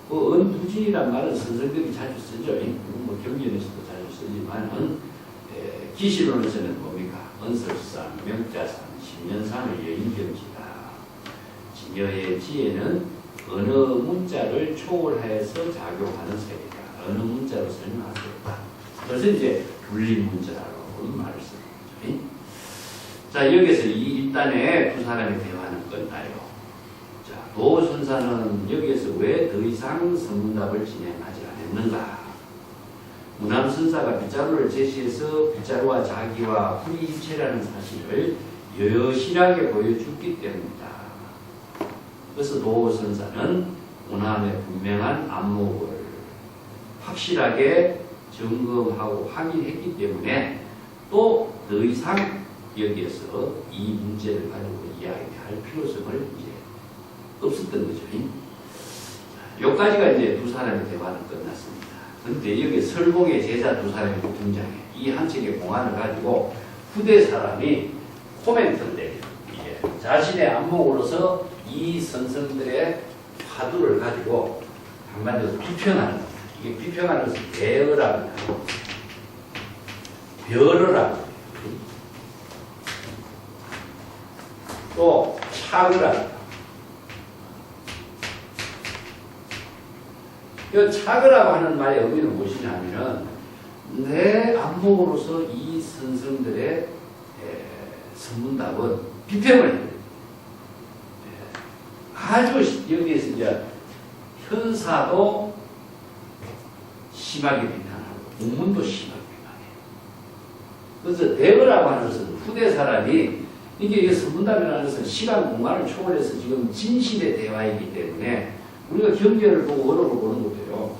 그 언부진이란 말은 선생들이 자주 쓰죠. 뭐 경전에서도 자주 쓰지만은 기시론에서는 뭡니까? 언설상, 명자상, 십년상의 여인경지다. 진여의 지혜는 어느 문자를 초월해서 작용하는 세계다. 어느 문자로 설명할 수 없다. 그래서 이제 분리문자라고 말을 쓰는 거죠. 자, 여기서 이 1단에 두 사람의 대화는 끝나요. 자, 도선사는 여기에서 왜 더 이상 선문답을 진행하지 않았는가? 운암선사가 빗자루를 제시해서 빗자루와 자기와 불이일체라는 사실을 여실하게 보여줬기 때문이다. 그래서 도선사는 운암의 분명한 안목을 확실하게 점검하고 확인했기 때문에 또 더 이상 여기에서 이 문제를 가지고 이야기할 필요성을 이제 없었던 거죠. 여기까지가 이제 두 사람의 대화는 끝났습니다. 그런데 여기 설공의 제자 두 사람이 등장해. 이 한 척의 공안을 가지고 후대 사람이 코멘트인데 자신의 안목으로서 이 선생들의 화두를 가지고 한마디로 비평하는 겁니다. 이게 비평하는 것을 대어라고 하고 별어라고 또 차그라고 이 차그라고 하는 말의 의미는 무엇이냐면은 내 안목으로서 이 선생들의 선문답은 비평을 해요. 아주 여기에서 이제 현사도 심하게 비판하고 공문도 심하게 비판해요. 그래서 대어라고 하는 것은 후대 사람이 이게 선문답이라는 것은 시간 공간을 초월해서 지금 진실의 대화이기 때문에 우리가 경계를 보고 어록을 보는 것도요.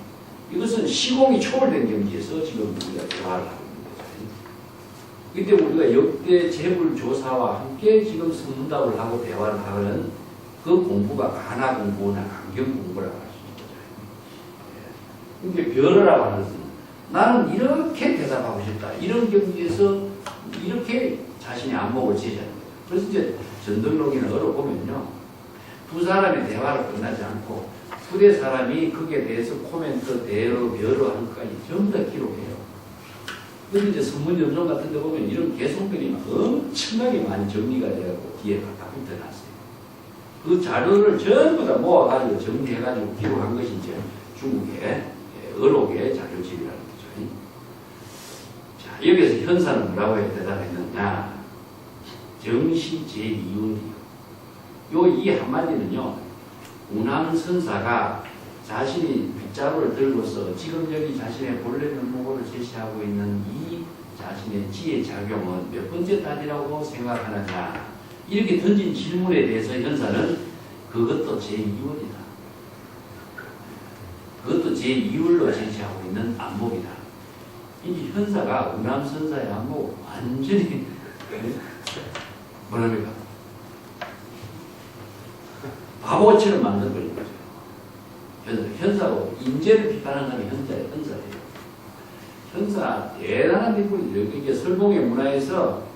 이것은 시공이 초월된 경지에서 지금 우리가 대화를 하고 있는 거죠. 이때 우리가 역대 재물조사와 함께 지금 선문답을 하고 대화를 하는 그 공부가 가나 공부나 강경 공부라고 할 수 있는 거죠. 그러니까 별어라고 하는 것은 나는 이렇게 대답하고 싶다. 이런 경지에서 이렇게 자신의 안목을 제시하는 거죠. 그래서 이제 전등록이나 어록 보면요. 두 사람의 대화를 끝나지 않고 후대 사람이 거기에 대해서 코멘트, 대어, 별어 하는 것까지 전부 다 기록해요. 그런데 이제 선문연종 같은 데 보면 이런 개성들이 엄청나게 많이 정리가 되어서 뒤에 다 붙여놨어요. 그 자료를 전부 다 모아가지고 정리해가지고 기록한 것이 이제 중국의 어록의 자료집이라는 거죠. 자, 여기에서 현사는 뭐라고 대답했느냐? 정시 제2원이요. 요 이 한마디는요, 운암선사가 자신이 빗자루를 들고서 지금 여기 자신의 본래 면목을 제시하고 있는 이 자신의 지혜 작용은 몇 번째 단이라고 생각하느냐? 이렇게 던진 질문에 대해서 현사는 그것도 제2원이다. 그것도 제2원로 제시하고 있는 안목이다. 이제 현사가 운암선사의 안목 완전히 뭐랍니까? 바보처럼 만들어버린 거죠. 현사고 인재를 비판하는 사람이 현사예요. 현사 대단한 인물이죠. 이게 설봉의 문화에서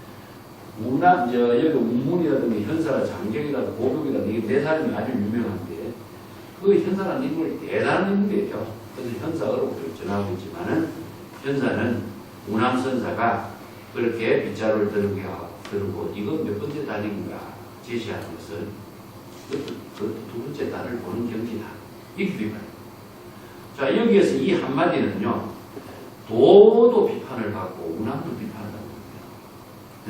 여기 운문이라든지 현사가 장경이라든지 고벽이라든지 이게 네 사람이 아주 유명한데 그 현사라는 인물이 대단한 인물이에요. 그래서 현사 어록을 전하고 있지만은 현사는 운암선사가 그렇게 빗자루를 들고 이건 몇 번째 달인가 제시하는 것은 그 두 번째 달을 보는 경지다. 이렇게 비판해요. 자, 여기에서 이 한마디는요, 도도 비판을 받고 운암도 비판을 하고 있습니다. 네?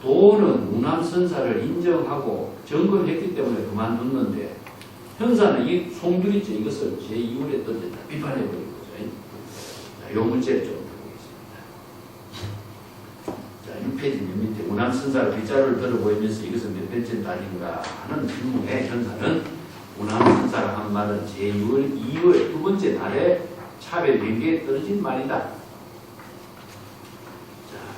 도는 운암선사를 인정하고 점검했기 때문에 그만뒀는데 현사는 이 송두리째 이것을 제2월에 던졌다. 비판해버린 거죠. 자, 이 문제를 좀 자, 6페이지 맨 밑에 운암선사가 빗자루를 들어 보이면서 이것은 몇 번째 달인가 하는 질문에 현사는 운암선사가 한 말은 제2월 두 번째 달에 차별 경계에 떨어진 말이다. 자,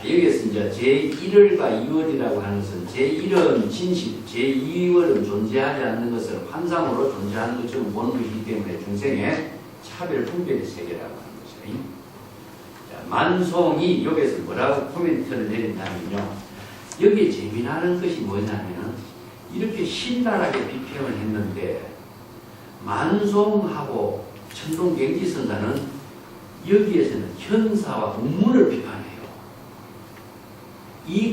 여기에서 이제 제1월과 2월이라고 하는 것은 제1월은 진실, 제2월은 존재하지 않는 것을 환상으로 존재하는 것처럼 보는 것이기 때문에 중생의 차별 분별의 세계라고 하는 것이죠. 만송이 여기에서 뭐라고 코멘트를 내린다면요. 여기에 재미나는 것이 뭐냐면 이렇게 신랄하게 비평을 했는데 만송하고 천동경지선사는 여기에서는 현사와 운문을 비판해요.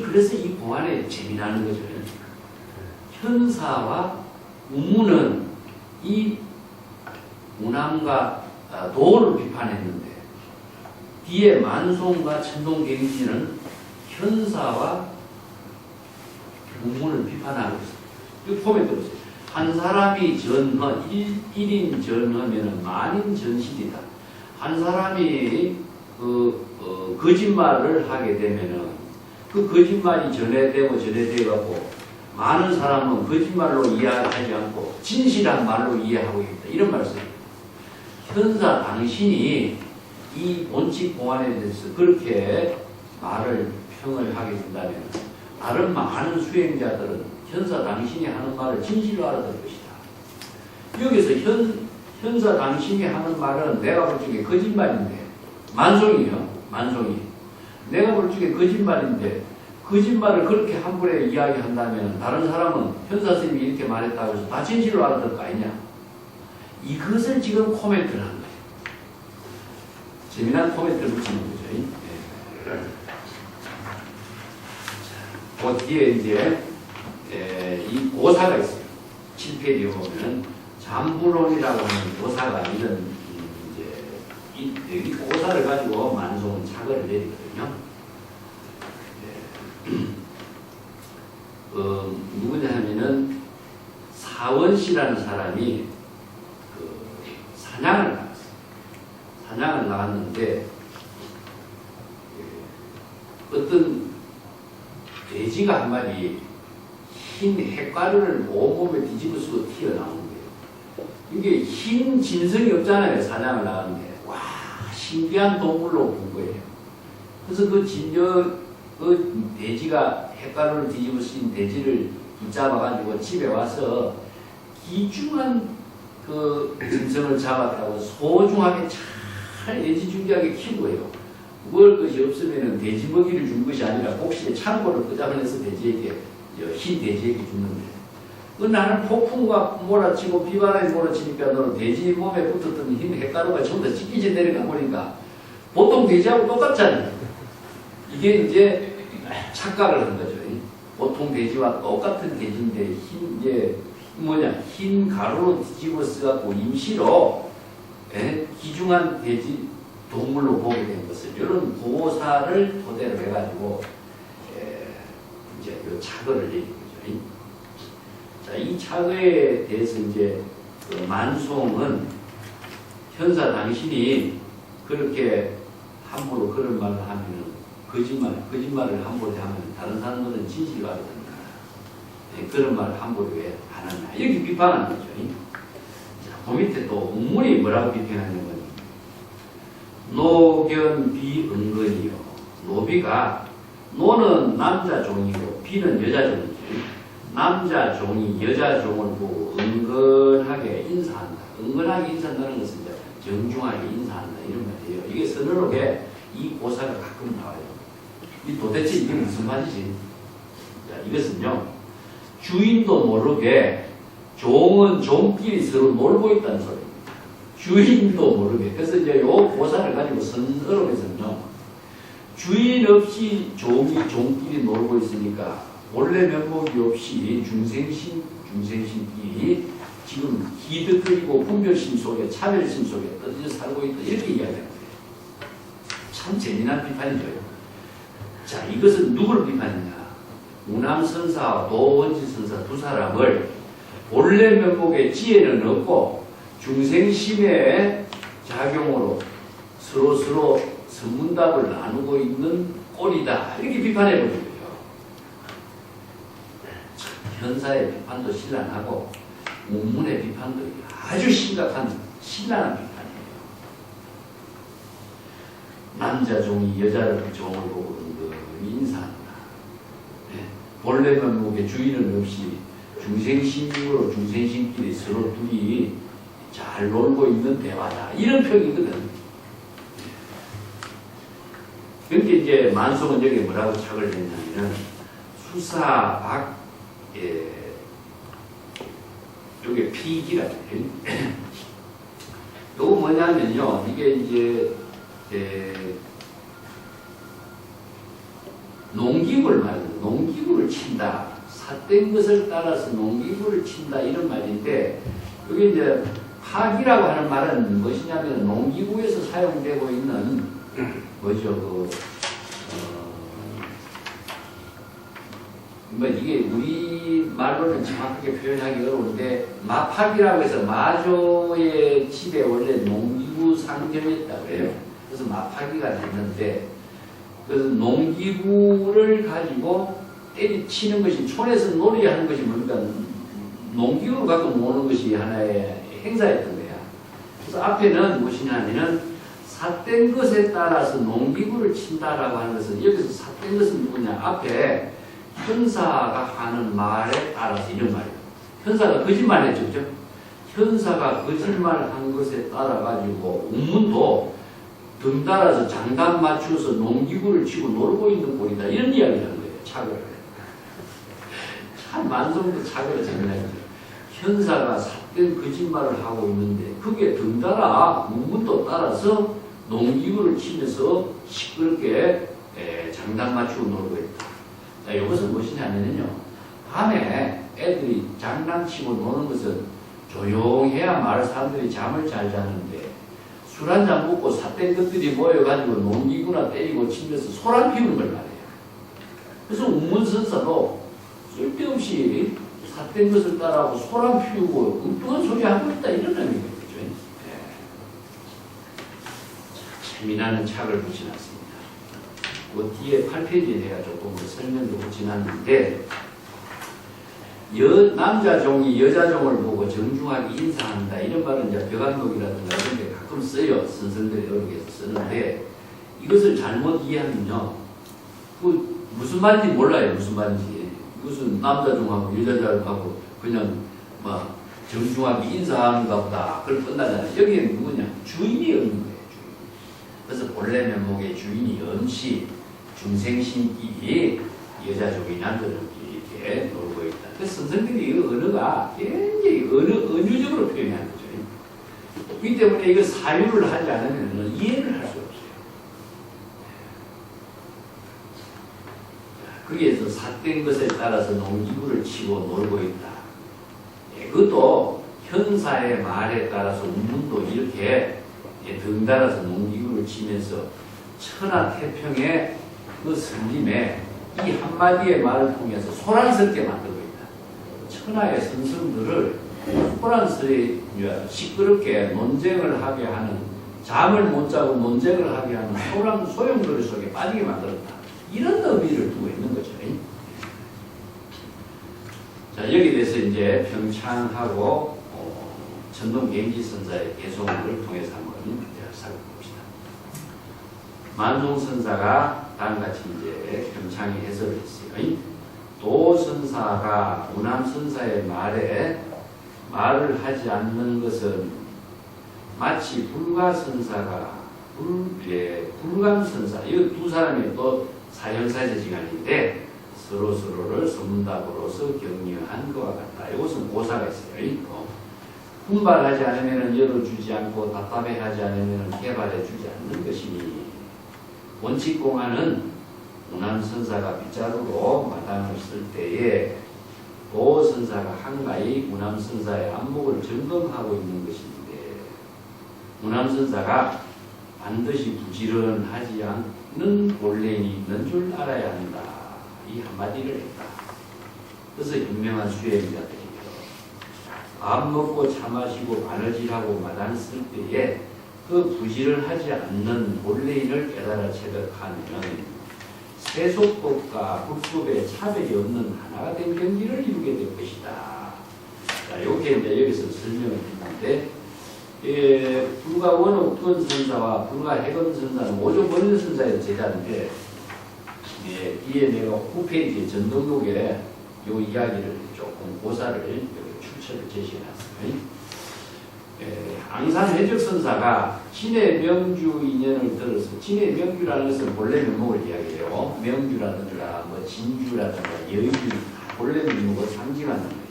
그래서 이 공안에 재미나는 거죠. 현사와 운문은 이 운암과 도를 비판했는데 뒤에 만송과 천동경지는 현사와 운문을 비판하고 있습니다. 이거 보면 들으세요. 한 사람이 전허, 1인 전허면 만인 전실이다. 한 사람이 거짓말을 하게 되면은 그 거짓말이 전해되고 많은 사람은 거짓말로 이해하지 않고 진실한 말로 이해하고 있다. 이런 말씀입니다. 현사 당신이 이 원칙 공안에 대해서 그렇게 평을 하게 된다면 다른 많은 수행자들은 현사 당신이 하는 말을 진실로 알아들 것이다. 여기서 현사 당신이 하는 말은 내가 볼 적에 거짓말인데 만송이에요. 만송이. 내가 볼 적에 거짓말인데 거짓말을 그렇게 한 번에 이야기한다면 다른 사람은 현사 스님이 이렇게 말했다고 해서 다 진실로 알아들 거 아니냐. 이것을 지금 코멘트를 한 거예요. 재미난 코멘트를 붙이는 거죠. 그 뒤에 이제 이 고사가 있어요. 7페이지에 보면 잠부론이라고 하는 고사가 이런 이제 이 고사를 가지고 만송은 차거를 내리거든요. 누구냐 하면은 사원씨라는 사람이 사냥을 나갔는데 어떤 돼지가 한 마리 흰 햇가루를 온몸에 뒤집어 쓰고 튀어나오는 거예요. 이게 흰 진성이 없잖아요. 사냥을 나갔는데 와 신기한 동물로 본 거예요. 그래서 그 돼지가 햇가루를 뒤집어 쓴 돼지를 붙잡아가지고 집에 와서 귀중한 그 짐승을 잡았다고 소중하게 잘 애지중지하게 키우고요. 먹을 것이 없으면 돼지 먹이를 준 것이 아니라 혹시 창고를 끄잡아내서 돼지에게 흰 돼지에게 줬는데 나는 폭풍과 몰아치고 비바람이 몰아치니까 너는 돼지 몸에 붙었던 흰 햇가루가 전부 다 찢기지 내려가 보니까 보통 돼지하고 똑같잖아요. 이게 이제 착각을 한 거죠. 보통 돼지와 똑같은 돼지인데 흰 가루로 뒤집어 써갖고 임시로 귀중한 돼지 동물로 보게 된 것을 이런 고사를 토대로 해가지고 이제 요 착어를 내린 거죠. 자, 이 착어에 대해서 이제 그 만송은 현사 당신이 그렇게 함부로 그런 말을 하면은 거짓말을 함부로 하면 다른 사람들은 진실을 알거든요. 그런 말을 함부로 왜 안 하냐. 여기 비판하는 거죠. 자, 그 밑에 또 운문이 뭐라고 비판하냐면 노견 비은근이요. 노비가 노는 남자 종이고 비는 여자 종이죠. 남자 종이 여자 종을 보고 은근하게 인사한다. 은근하게 인사한다는 것은 이제 정중하게 인사한다 이런 말이에요. 이게 서늘하게 이 고사가 가끔 나와요. 이 도대체 이게 무슨 말이지? 자, 이것은요. 주인도 모르게 종은 종끼리 서로 놀고 있다는 소리입니다. 주인도 모르게. 그래서 이제 요 고사를 가지고 선어록에서는요. 주인 없이 종이 종끼리 놀고 있으니까 원래 면목이 없이 중생신끼리 지금 기득거리고 분별심 속에 차별심 속에 떠들어 살고 있다 이렇게 이야기하는 거예요. 참 재미난 비판이죠. 자, 이것은 누구를 비판했냐? 우남선사와 도원지선사 두 사람을 본래 면목의 지혜는 없고 중생심의 작용으로 서로 선문답을 나누고 있는 꼴이다 이렇게 비판해버린 거예요. 현사의 비판도 신랄하고 문문의 비판도 아주 심각한 신랄한 비판이에요. 남자 종이 여자를 종을 보고 인사한다. 본래 면목의 주인은 없이 중생심으로 중생심끼리 서로 둘이 잘 놀고 있는 대화다. 이런 평이거든. 그러니까 이제 만송은 여기 뭐라고 착을 했냐면 수사박 요게 피기라 요거 뭐냐면요. 이게 이제 농기구를 말합니다. 농기구를 친다. 삿된 것을 따라서 농기구를 친다. 이런 말인데, 여기 이제 파기라고 하는 말은 무엇이냐면, 농기구에서 사용되고 있는, 뭐죠, 이게 우리 말로는 정확하게 표현하기 어려운데, 마파기라고 해서 마조의 집에 원래 농기구 상점이었다고 해요. 그래서 마파기가 됐는데, 그래서 농기구를 가지고 때리치는 것이 촌에서 놀이하는 것이 뭡니까? 농기구를 갖고 노는 것이 하나의 행사였던 거야. 그래서 앞에는 무엇이냐면은 삿된 것에 따라서 농기구를 친다라고 하는 것은 여기서 삿된 것은 누구냐? 앞에 현사가 하는 말에 따라서 이런 말이에요. 현사가 거짓말했죠, 그죠? 현사가 거짓말한 것에 따라 가지고 운문도 덩달아서 장단 맞추어서 농기구를 치고 놀고 있는 꼴이다. 이런 이야기를 하는 거예요. 착을. 참 만성도 착을 정리하죠. 현사가 삿된 거짓말을 하고 있는데 그게 덩달아 문문도 따라서 농기구를 치면서 시끄럽게 장단 맞추고 놀고 있다. 자, 이것은 무엇이냐면요. 밤에 애들이 장난치고 노는 것은 조용해야 말 사람들이 잠을 잘 자는데 술 한잔 먹고 삿된 것들이 모여가지고 농기구나 때리고 치면서 소란 피우는 걸 말해요. 그래서 운문선사도 쓸데없이 삿된 것을 따라하고 소란 피우고 엉뚱한 소리 하고 있다 이런 의미거든요. 재미나는 착을 붙여놨습니다. 그 뒤에 8페이지에 내가 조금 설명도 붙여놨는데 남자 종이 여자 종을 보고 정중하게 인사한다. 이런 말은 이제 벽안록이라든가 이런 데 가끔 써요. 선생들이 여러 개서 쓰는데 이것을 잘못 이해하면요. 그 무슨 말인지 몰라요. 무슨 말인지. 무슨 남자 종하고 여자 종하고 그냥 막 정중하게 인사하는가 보다. 그걸 끝나잖아요. 여기에는 누구냐? 주인이 없는 거예요. 주인. 그래서 본래 면목의 주인이 없이 중생신끼리 여자 종이 남자 종이 이렇게 놀고 있다. 그래서 선생님이 이 언어가 굉장히 은유적으로 표현하는 거죠. 그렇기 때문에 이거 사유를 하지 않으면 이해를 할 수 없어요. 거기에서 삿된 것에 따라서 농기구를 치고 놀고 있다. 그것도 현사의 말에 따라서 운문도 이렇게 덩달아서 농기구를 치면서 천하태평의 그 설림에 이 한마디의 말을 통해서 소란스럽게 만들고 있다. 천하의 선성들을 소란스레 시끄럽게 논쟁을 하게 하는, 잠을 못 자고 논쟁을 하게 하는 소용돌이 속에 빠지게 만들었다. 이런 의미를 두고 있는 거죠. 자, 여기에 대해서 이제 평창하고 천동갱지선사의 개송을 통해서 한번 살펴봅시다. 만종선사가 다음같이 이제 평창에 해설을 했어요. 도선사가 우남선사의 말에 말을 하지 않는 것은 마치 불가선사가 불감선사, 이 두 사람이 또 사형사제지간인데 서로서로를 선문답으로서 격려한 것과 같다. 이것은 고사가 있어요. 분발하지 않으면 열어주지 않고 답답해하지 않으면 개발해주지 않는 것이니 원칙공안은 우남선사가 빗자루로 마당을 쓸 때에 도선사가 한가히 우남선사의 안목을 점검하고 있는 것인데 우남선사가 반드시 부지런하지 않는 본래인이 있는 줄 알아야 한다. 이 한마디를 했다. 그래서 현명한 수행자들이요. 밥 먹고 차 마시고 바느질하고 마당 쓸 때에 그 부지런하지 않는 본래인을 깨달아 체득하면 세속법과 불법의 차별이 없는 하나가 된 경지를 이루게 될 것이다. 자, 이렇게 이제 여기서 설명을 했는데, 불가 원옥권 선사와 불가 해건 선사는 오조 번일 선사의 제자인데, 뒤에 내가 홈페이지 전등록에 요 이야기를 조금 고사를 출처를 제시해놨어요. 앙산 해적선사가 진해 명주 인연을 들어서, 진해 명주라는 것은 본래 면목을 이야기해요. 명주라든가 뭐 진주라든가 여의주 본래 면목을 상징하는 거예요.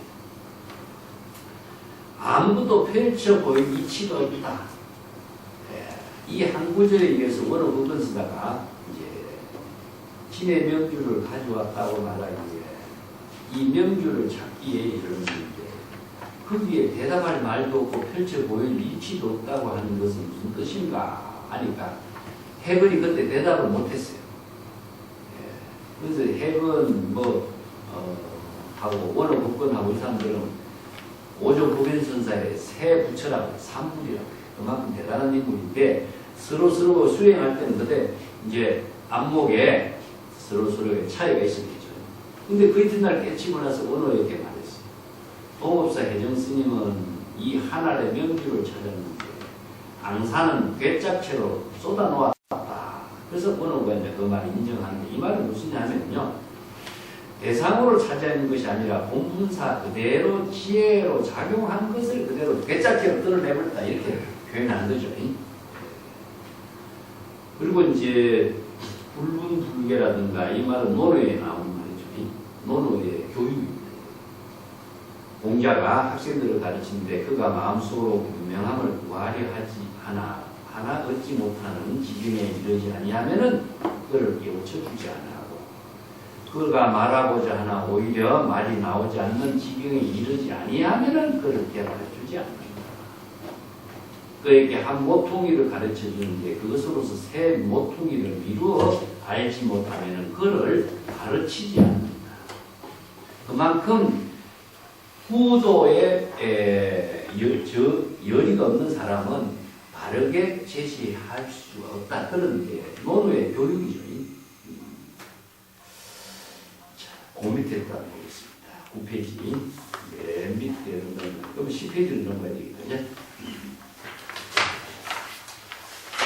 아무도 펼쳐 보일 이치가 없다. 이 한 구절에 의해서 원어국건선사가 이제 진해 명주를 가져왔다고 말하기에 이 명주를 찾기에 이르는데 거기에 대답할 말도 없고 펼쳐 보일 이치도 없다고 하는 것은 무슨 뜻인가 하니까 해건이 그때 대답을 못했어요. 그래서 해건 하고 원어국건하고 이 사람들은 오조 법인선사의 새 부처라고 산물이라고 해요. 그만큼 대단한 인물인데 서로 수행할 때는 그때 이제 안목에 서로의 차이가 있었겠죠. 근데 그 이튿날 깨치고 나서 원어 이렇게 말했어요. 동업사 혜정스님은 이 하나의 명주를 찾았는데 앙산은 괴짝채로 쏟아놓았다. 그래서 원어가 이제 그 말을 인정하는데 이 말은 무슨 냐면요. 대상으로 찾아야 하는 것이 아니라 본분사 그대로 지혜로 작용한 것을 그대로 괴짝채로 떨어내버렸다. 이렇게 표현하는 거죠. 그리고 이제 불분불계라든가 이 말은 논어에 나오는 말이죠. 논어의 교육입니다. 공자가 학생들을 가르치는데 그가 마음속으로 분명함을 구하려 하지 하나 얻지 못하는 지경에 이르지 아니하면은 그를 깨우쳐주지 아니하고 그가 말하고자 하나 오히려 말이 나오지 않는 지경에 이르지 아니하면은 그를 개발해주지 않는다. 그에게 한 모퉁이를 가르쳐 주는데 그것으로서 새 모퉁이를 미루어 알지 못하면은 그를 가르치지 않는다. 그만큼 후도에 열의가 없는 사람은 바르게 제시할 수가 없다. 그런 게 논어의 교육이죠. 자, 그 밑에 딱 보겠습니다. 9페이지 맨 밑에 그럼 10페이지를 넘어야 되겠군요.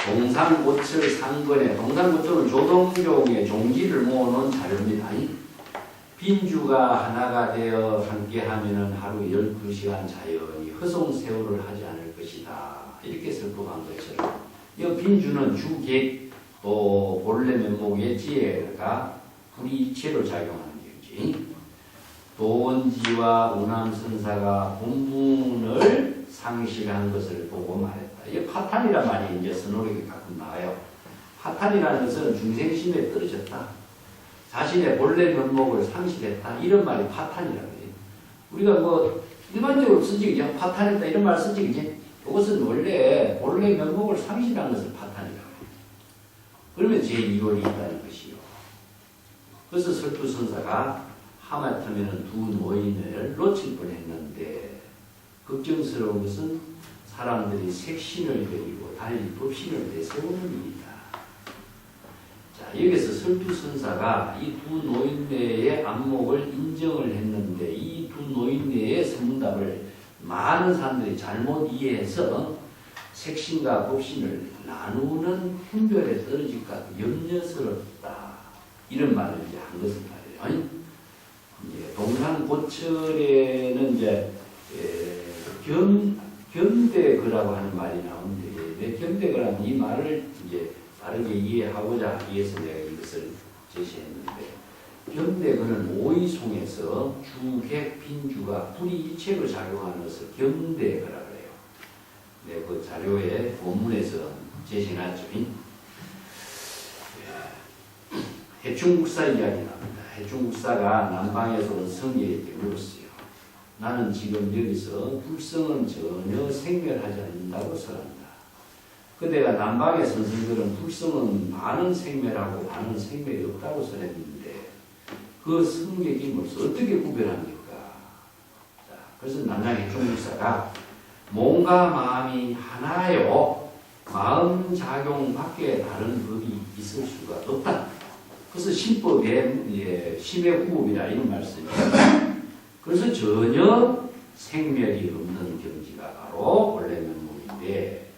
동상고철 상건에 동상고철은 조동종의 종지를 모아놓은 자료입니다. 빈주가 하나가 되어 함께하면은 하루 12시간 자연히 허송세월을 하지 않을 것이다. 이렇게 설법한 것처럼 이 빈주는 주객 또 본래 면목의 지혜가 불이체로 작용하는 경지. 도원지와 우남선사가 본분을 상실한 것을 보고 말했다. 이게 파탄이란 말이 이제 선호력이 가끔 나와요. 파탄이라는 것은 중생심에 떨어졌다. 자신의 본래 면목을 상실했다. 이런 말이 파탄이라고 해요. 우리가 일반적으로 쓰지, 그냥 파탄했다 이런 말 쓰지, 그지? 이것은 본래 면목을 상실한 것을 파탄이라고 해요. 그러면 제2월이 있다는 것이요. 그래서 설투선사가 하마터면 두 노인을 놓칠 뻔했는데 걱정스러운 것은 사람들이 색신을 그리고 달리 법신을 내세우는 일이다. 자, 여기서 설투선사가 이 두 노인네의 안목을 인정을 했는데 이 두 노인네의 선문답을 많은 사람들이 잘못 이해해서 색신과 법신을 나누는 분별에 떨어질까 염려스럽다. 이런 말을 이제 한 것을 말이에요. 이제 동산고철에는 이제 견대거라고 하는 말이 나오는데 왜 견대거라는 이 말을 이제 다르게 이해하고자 하기 위해서 내가 이것을 제시했는데 견대거는 오이송에서 주객, 빈주가 불이 일체로 작용하는 것을 견대거라고 해요. 네, 그 자료에 본문에서 제시해놨죠. 해충국사 이야기 나옵니다. 해충국사가 남방에서 온 성계에게 물었어요. 나는 지금 여기서 불성은 전혀 생멸하지 않는다고 설한다. 그대가 남방의 선생들은 불성은 반은 생멸하고 반은 생멸이 없다고 설했는데 그 성객임으로써 어떻게 구별합니까? 자, 그래서 남양해충국사가 몸과 마음이 하나요. 마음 작용 밖에 다른 법이 있을 수가 없다. 그래서 신법의 심해구법이라 이런 말씀이에요. 그래서 전혀 생멸이 없는 경지가 바로 원래 면목인데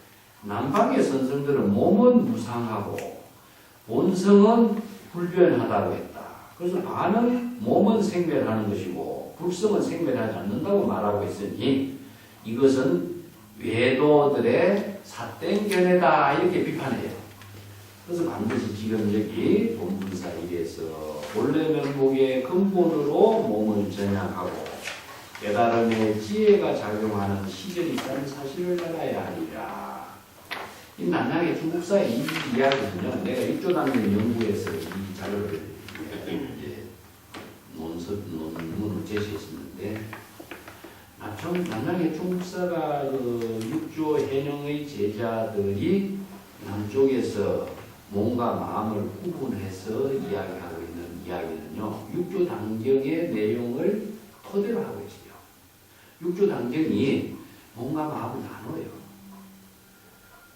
남방의 선생들은 몸은 무상하고 본성은 불변하다고 했다. 그래서 반은 몸은 생멸하는 것이고 불성은 생멸하지 않는다고 말하고 있으니 이것은 외도들의 삿된 견해다 이렇게 비판해요. 그래서 반드시 지금 여기 본문사 1에서 본래 면목의 근본으로 몸을 전향하고 깨달음의 지혜가 작용하는 시절이 있다는 사실을 알아야 하리라. 이 난양의 중국사의 이 이야기는요, 내가 입조단면 연구에서 이 자료를 이제 논문을 제시했었는데, 난양의 중국사가 그 육조 해능의 제자들이 남쪽에서 몸과 마음을 구분해서 이야기하고 있는 이야기는요, 육조 당경의 내용을 토대로 하고 있어요. 육조 당경이 몸과 마음을 나눠요.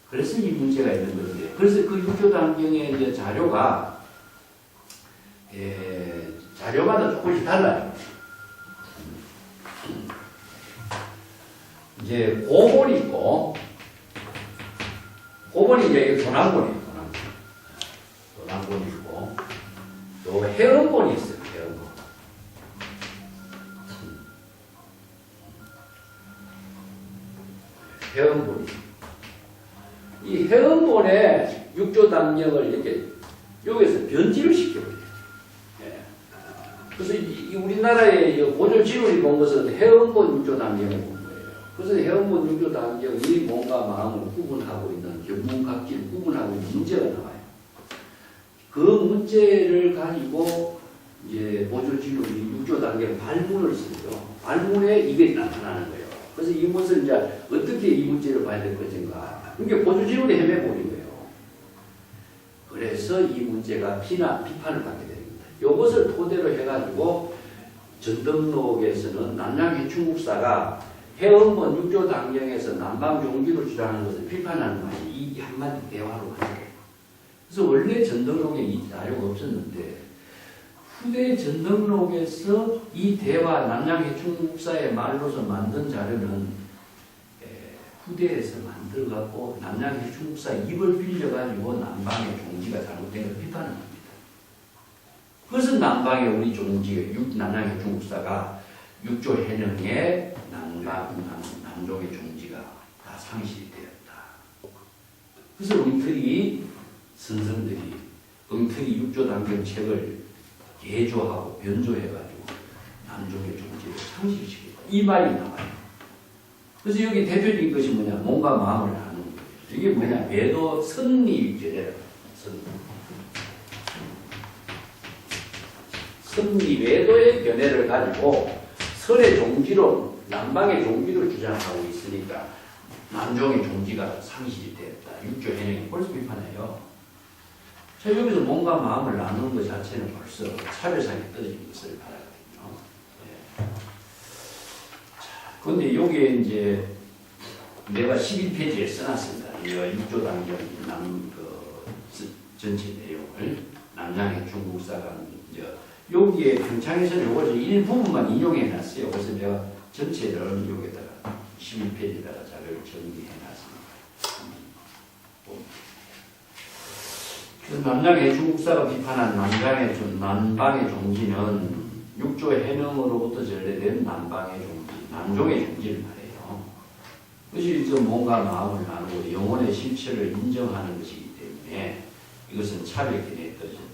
그래서 이 문제가 있는 건데, 그래서 그 육조 당경의 이제 자료가 자료마다 조금씩 달라요. 이제 고본이 있고, 고본이 이제 도난본이에요. 도난본이 있고, 또 해음본이 있어요. 해음본. 해음본이. 이 해음본의 육조 당경을 이렇게 여기서 변질을 시켜버려요. 예. 그래서 우리나라의 고졸 지론이 본 것은 해음본 육조 당경을 본 거예요. 그래서 해음본 육조 당경이 몸과 마음을 구분하고 있는 견문각질 구분하고 있는 문제가 나와요. 그 문제를 가지고 이제 고졸 지론이 육조 당경 발문을 쓰죠. 발문에 이게 나타나는 거예요. 그래서 이 문제를 이제 어떻게 이 문제를 봐야 될 것인가. 그러니까 고졸 지론이 헤매버린 거예요. 그래서 이 문제가 비판을 받게 됩니다. 이것을 토대로 해가지고 전등록에서는 남양해충국사가 해음본 육조 당경에서 남방종기를 주장하는 것을 비판하는 것이 이 한마디 대화로 가는 거예요. 그래서 원래 전등록에 이 자료가 없었는데 후대 전등록에서 이 대화 남양해충국사의 말로서 만든 자료는 후대에서 만들어갖고 남양해충국사 입을 빌려가지고 남방의 종지가 잘못된 걸 비판을 합니다. 그래서 남방의 우리 종지, 남양해충국사가 육조 해능의 남족의 종지가 다 상실이 되었다. 그래서 엉터리 선생들이 엉터리 육조 당경 책을 개조하고 변조해가지고 남족의 종지를 상실시켰다. 이 말이 나와요. 그래서 여기 대표적인 것이 뭐냐? 몸과 마음을 나누는 거예요. 이게 뭐냐? 외도 선리견해라. 선리 외도의 견해를 가지고 설의 종지로 남방의 종기를 주장하고 있으니까 남종의 종기가 상실이 되었다. 육조 해명이 벌써 비판해요. 자, 여기서 뭔가 마음을 나누는 것 자체는 벌써 차별상에 떨어진 것을 말하거든요. 예. 그런데 여기에 이제 내가 11페이지에 써놨습니다. 육조 단경 전체 내용을 남양의 중국사가 여기에 평창에서는 이걸 일부분만 인용해 놨어요. 그래서 내가 전체를 여기다가 11페이지에다가 자료를 정리해 놨습니다. 그래서 남양의 중국사가 비판한 남방의 종지는 육조 해명으로부터 전래된 남방의 종지, 남종의 종지를 말해요. 그것이 뭔가 마음을 나누고 영혼의 실체를 인정하는 것이기 때문에 이것은 차별견에 떨어졌다.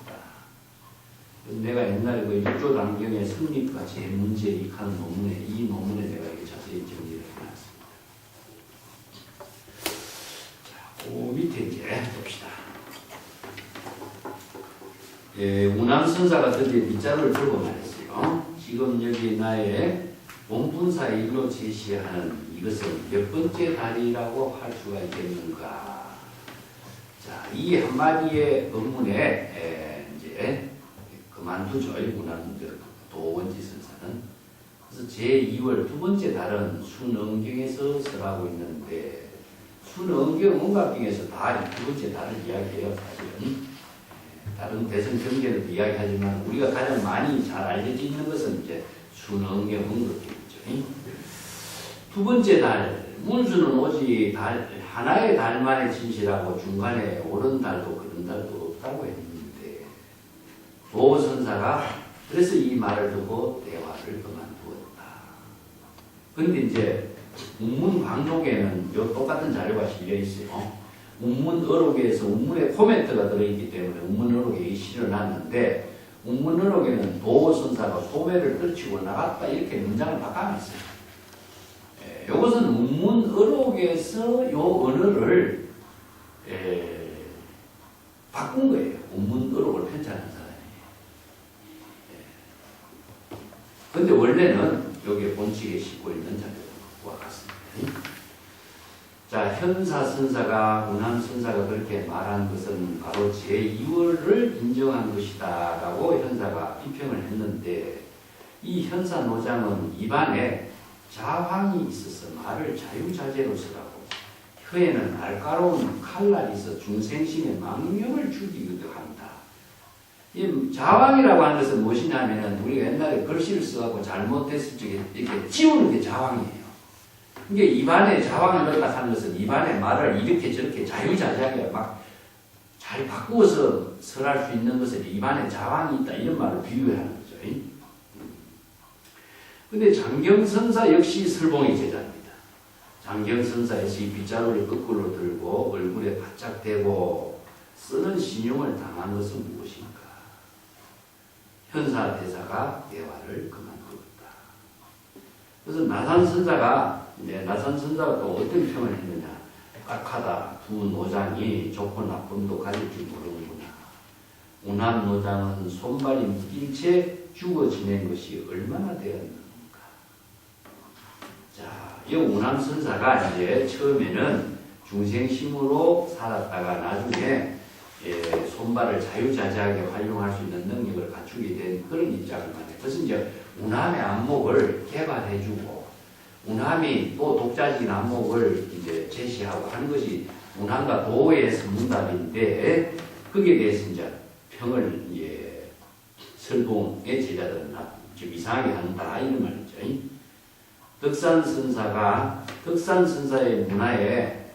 내가 옛날에 그 육조 단경의 성립과 제문제익하는 논문에 이 논문에 내가 이렇게 자세히 정리를 해놨습니다. 자, 그 밑에 이제 봅시다. 예, 운암선사가 드디어 빗자루를 들고 말했어요. 지금 여기 나의 본분사의 일로 제시하는 이것은 몇 번째 달이라고 할 수가 있겠는가. 자, 이 한마디의 의문에 이제 그만두죠. 운암 도원지 선사는. 그래서 제2월 두 번째 달은 순응경에서 설하고 있는데 순응경 온갖경에서 다 두 번째 달을 이야기해요. 사실은. 다른 대선 경제를 이야기하지만 우리가 가장 많이 잘 알려져 있는 것은 이제 순응경 언급경이죠. 두 번째 달, 문수는 오직 하나의 달만에 진실하고 중간에 옳은 달도 그런 달도 없다고 했는데 도선사가 그래서 이 말을 듣고 대화를 그만두었다. 그런데 이제 운문광록에는 똑같은 자료가 실려 있어요. 운문어록에서 운문에 코멘트가 들어있기 때문에 운문어록에 실을 놨는데 운문어록에는 도선사가 소매를 떨치고 나갔다 이렇게 문장을 바꿔놨어요. 이것은 운문어록에서 요 언어를 바꾼 거예요. 운문어록을 편찬한 사람이. 그런데 원래는 여기에 본칙에 싣고 있는 자료와 같습니다. 자, 현사선사가 운암선사가 그렇게 말한 것은 바로 제2월을 인정한 것이다 라고 현사가 비평을 했는데 이 현사노장은 입안에 자황이 있어서 말을 자유자재로 쓰라고 혀에는 날카로운 칼날이 있어 중생심에 망명을 주기도 한다. 이 자황이라고 하는 것은 무엇이냐면 우리가 옛날에 글씨를 써갖고 잘못했을 적에 이렇게 지우는 게 자황이에요. 이게 입안에 자황을 넣다 하는 것은 입안에 말을 이렇게 저렇게 자유자재하게 막 잘 바꾸어서 설할 수 있는 것은 입안에 자황이 있다 이런 말을 비유하는 거죠. 근데 장경선사 역시 설봉의 제자입니다. 장경선사에서 이 빗자루를 거꾸로 들고 얼굴에 바짝 대고 쓰는 신용을 당한 것은 무엇인가? 현사대사가 대화를 그만두었다. 그래서 나산선사가 또 어떤 평을 했느냐. 깍하다. 두 노장이 좋고 나쁨도 가질 줄 모르는구나. 운암 노장은 손발이 묶인 채 죽어 지낸 것이 얼마나 되었는가. 자, 이 운암선사가 이제 처음에는 중생심으로 살았다가 나중에 손발을 자유자재하게 활용할 수 있는 능력을 갖추게 된 그런 입장을 말해요. 그래서 이제 운암의 안목을 개발해주고 운암이 또 독자적인 안목을 이제 제시하고 하는 것이 운암과 도의 선문답인데 거기에 대해서 이제 평을 설봉의 제자들은 좀 이상하게 한다 이런 말이죠. 덕산선사의 문화에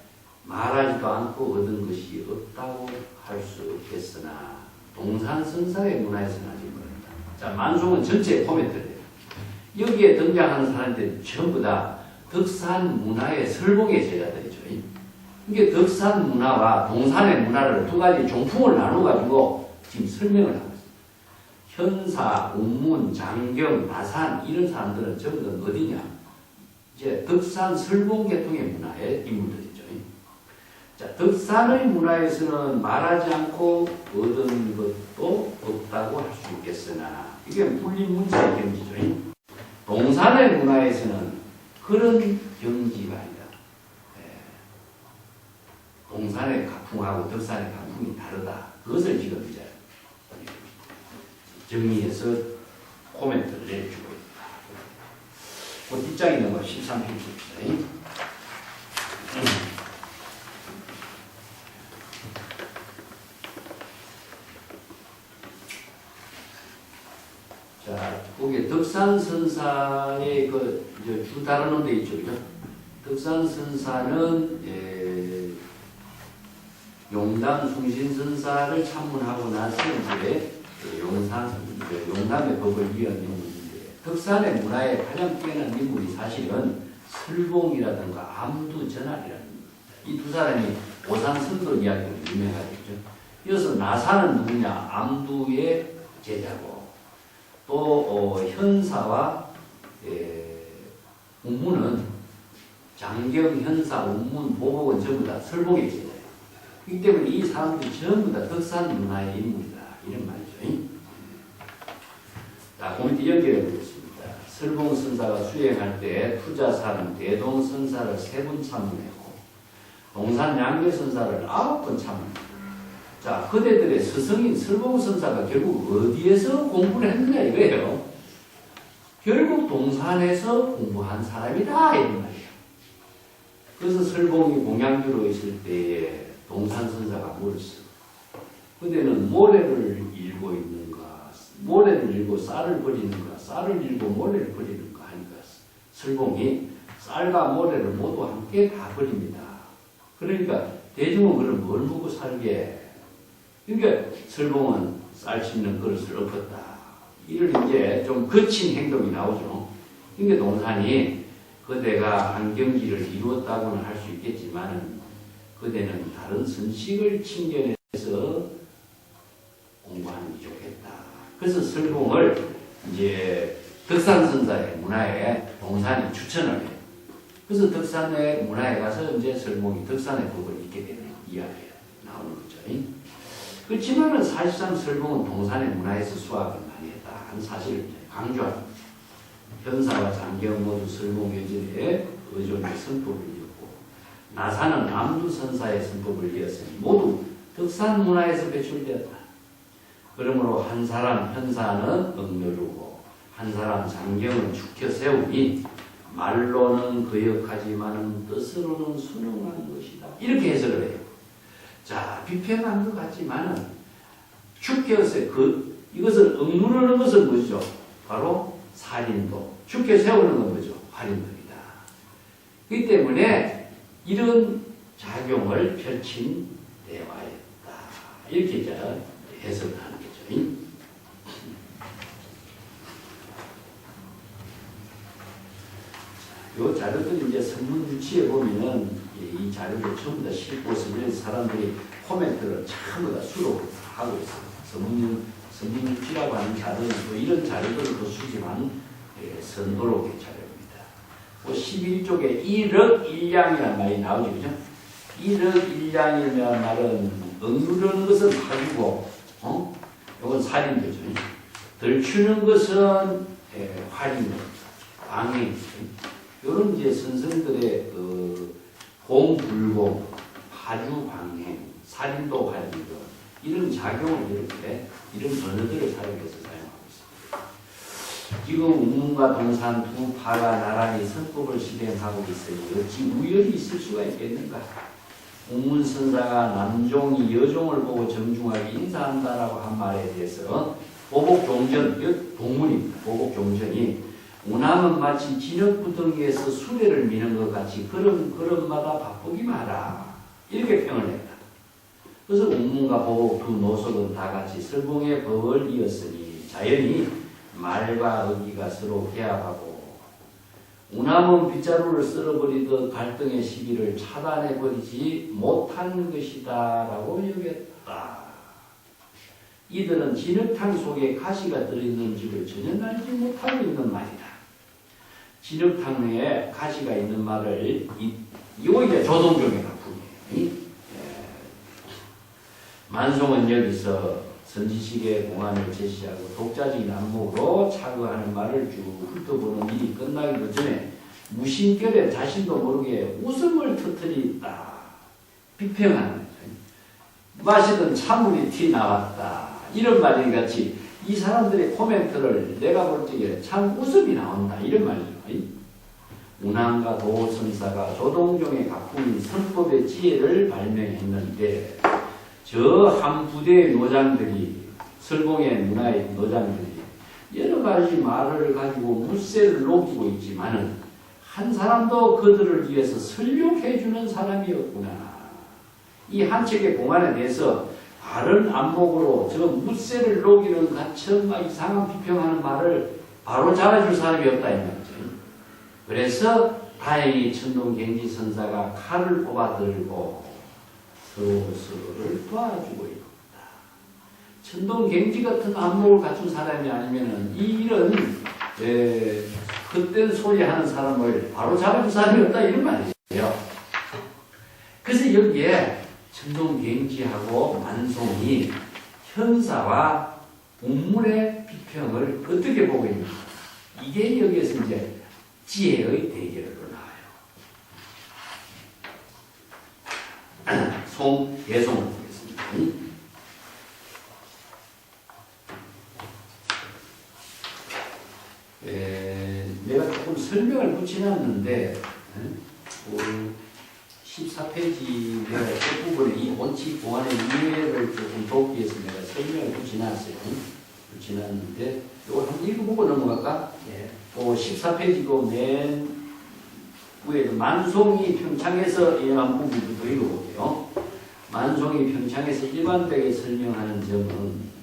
말하지도 않고 얻은 것이 없다고 할 수 없겠으나 동산선사의 문화에서는 아직 모른다. 자, 만송은 전체 코멘트래요. 여기에 등장하는 사람들이 전부 다 덕산 문화의 설봉의 제자들이죠. 이게 덕산 문화와 동산의 문화를 두 가지 종풍을 나눠가지고 지금 설명을 하고 있습니다. 현사, 운문, 장경, 나산 이런 사람들은 전부 다 어디냐? 이제 덕산 설봉계통의 문화의 인물들이죠. 자, 덕산의 문화에서는 말하지 않고 얻은 것도 없다고 할 수 있겠으나 이게 물리문자의 경지죠. 동산의 문화에서는 그런 경지가 아니라 동산의 가풍하고 덕산의 가풍이 다르다. 그것을 지금 이제 정리해서 코멘트를 내주고 있다. 그 뒷장이 넘어 13페이지입니다. 자, 거기에 덕산선사의 주 다루는 데 있죠. 그죠? 덕산선사는 용담 숭신선사를 참문하고 나서 이제 용담의 법을 위한 인물인데, 덕산의 문화에 가장 뛰어난 인물이 사실은 설봉이라든가 암두전할이라는 이 두 사람이 오산선도 이야기로 유명하겠죠. 이어서 나사는 누구냐? 암두의 제자고, 또 현사와 운문은 장경, 현사, 운문, 보복은 전부 다 설봉의 제자예요. 그렇기 때문에 이 사람들이 전부 다 덕산 문화의 인물이다. 이런 말이죠. 자, 그 밑에 연결해 보겠습니다. 설봉선사가 수행할 때 투자사는 대동선사를 3번 참문했고, 동산 양계선사를 9번 참문했다. 자, 그대들의 스승인 설봉선사가 결국 어디에서 공부를 했느냐 이거예요. 결국 동산에서 공부한 사람이다 이런 말이에요. 그래서 설봉이 공양주로 있을 때에 동산선사가 물었어. 그대는 모래를 일고 있는가? 모래를 일고 쌀을 버리는가? 쌀을 일고 모래를 버리는가? 하니까 설봉이 쌀과 모래를 모두 함께 다 버립니다. 그러니까 대중은 그럼 뭘 먹고 살게? 그러니까 설봉은 쌀 씹는 그릇을 엎었다. 이런 이제 좀 거친 행동이 나오죠. 그러니까 동산이 그대가 안경지를 이루었다고는 할 수 있겠지만은 그대는 다른 선식을 챙겨내서 공부하는 게 좋겠다. 그래서 설봉을 이제 덕산선사의 문화에 동산이 추천을 해요. 그래서 덕산의 문화에 가서 이제 설봉이 덕산의 법을 읽게 되는 이야기가 나오는 거죠. 그렇지만은 사실상 설봉은 동산의 문화에서 수학을 많이 했다는 사실을 강조합니다. 현사와 장경 모두 설봉 예전에 의존의 선법을 이었고, 나사는 남두선사의 선법을 이었으니 모두 덕산 문화에서 배출되었다. 그러므로 한 사람 현사는 억누르고 한 사람 장경은 축혀 세우니 말로는 거역하지만은 뜻으로는 순응한 것이다. 이렇게 해석을 해요. 자, 비평한 것 같지만은 축혀서 이것을 억누르는 것은 뭐죠? 바로 살인도. 축혀 세우는 건 뭐죠? 활인도이다. 그렇기 때문에 이런 작용을 펼친 대화였다. 이렇게 이제 해석을 하는 거죠. 이 자료들 이제 선문유치에 보면은 이 자료를 전부 다 싣고 있으면 사람들이 코멘트를 전부 다 수록을 하고 있어요. 선문유치라고 하는 자료는 또 이런 자료들을 또 수집한 선도록의 자료입니다. 11쪽에 1억 1량이라는 말이 나오죠. 그죠? 1억 1량이라는 말은 억누르는 것은 파주고, 이건 살인되죠. 덜추는 것은 활인, 방해. 이런 이제 선생들의 공불공, 파주방행, 살인도 활인 이런 작용을 이렇게 이런 언어들을 사용해서 사용하고 있습니다. 지금 운문과 동산 두 파가 나란히 선법을 실행하고 있으니 어찌 우연이 있을 수가 있겠는가? 운문선사가 남종이 여종을 보고 정중하게 인사한다라고 한 말에 대해서 보복종전, 동문입니다. 보복종전이 운함은 마치 진흙구덩이에서 수레를 미는 것 같이 걸음마다 바쁘기만 하라. 이렇게 평을 했다. 그래서 운문과 보복 두 노속은 다 같이 설봉의 법을 이었으니 자연히 말과 의기가 서로 개합하고 운함은 빗자루를 쓸어버리듯 갈등의 시비를 차단해버리지 못한 것이다 라고 여겼다. 이들은 진흙탕 속에 가시가 들어있는 줄을 전혀 알지 못하고 있는 말이다. 진흙탕에 가시가 있는 말을 이거 이제 조동종의 가풍이에요. 만송은 여기서 선지식의 공안을 제시하고 독자적인 안목으로 차거하는 말을 쭉 훑어보는 일이 끝나기도 전에 무심결에 자신도 모르게 웃음을 터뜨린다. 비평하는 거죠. 마시던 찬물이 티 나왔다. 이런 말이 같이 이 사람들의 코멘트를 내가 볼 적에 참 웃음이 나온다. 이런 말이죠. 운항과 도선사가 조동종의 가풍인 선법의 지혜를 발명했는데 저 한 부대의 노장들이 설공의 문화의 노장들이 여러 가지 말을 가지고 물세를 녹이고 있지만은 한 사람도 그들을 위해서 설명해주는 사람이었구나. 이 한 척의 공안에 대해서 바른 안목으로 저 물세를 녹이는 같은 막 이상한 비평하는 말을 바로 잡아줄 사람이 없다 이 말이죠. 그래서 다행히 천동갱지 선사가 칼을 뽑아들고 서로를 도와주고 있다. 천동갱지 같은 안목을 갖춘 사람이 아니면은 이런 헛된 소리 하는 사람을 바로 잡아줄 사람이 없다 이런 말이에요. 그래서 여기에 천동갱지하고 만송이 현사와 운문의 비평을 어떻게 보고 있는가. 이게 여기에서 이제 지혜의 대결로 나와요. 개송을 보겠습니다. 내가 조금 설명을 붙여놨는데 14페이지 내가 끝부분에 이 원칙 보완의 이해를 조금 돕기 위해서 내가 설명을 붙여놨어요. 붙여놨는데 이걸 한번 읽어보고 넘어갈까? 예. 14페이지고 맨 위에 만송이 평창에서 이한 부분부터 읽어볼게요. 만송이 평창에서 일반되게 설명하는 점은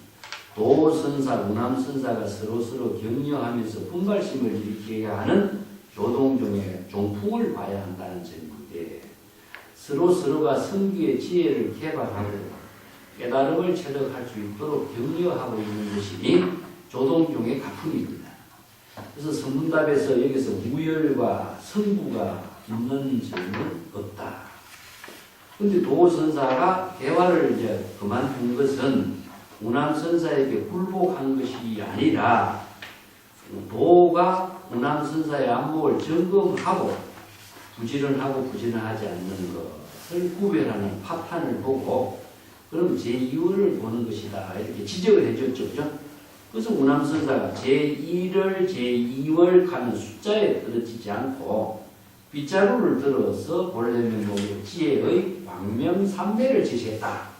도선사, 우남선사가 서로서로 격려하면서 분발심을 일으켜야 하는 조동종의 종풍을 봐야 한다는 점인데 서로서로가 성기의 지혜를 개발하고 깨달음을 체득할 수 있도록 격려하고 있는 것이 조동종의 가풍입니다. 그래서 성문답에서 여기서 무열과 성부가 있는 점은 없다. 그런데 도선사가 대화를 이제 그만둔 것은 우남선사에게 굴복한 것이 아니라 도가 우남선사의 안목을 점검하고 부지런하고 부지런하지 않는 것을 구별하는 파탄을 보고 그럼 제2월을 보는 것이다. 이렇게 지적을 해줬죠. 그죠? 그래서 우남선사가 제1을 제2월 가는 숫자에 떨어지지 않고 빗자루를 들어서 본래면 지혜의 광명삼매를 제시했다.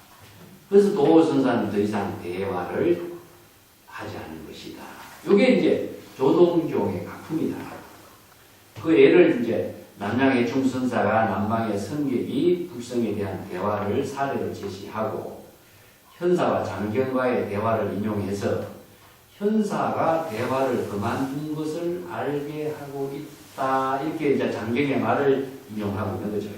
그래서 도선사는 더 이상 대화를 하지 않는 것이다. 이게 이제 조동종의 가풍이다. 그 예를 이제 남양의 중선사가 남방의 성객이 북성에 대한 대화를 사례를 제시하고 현사와 장경과의 대화를 인용해서 현사가 대화를 그만둔 것을 알게 하고 있다. 이렇게 이제 장경의 말을 인용하고 있는 거죠.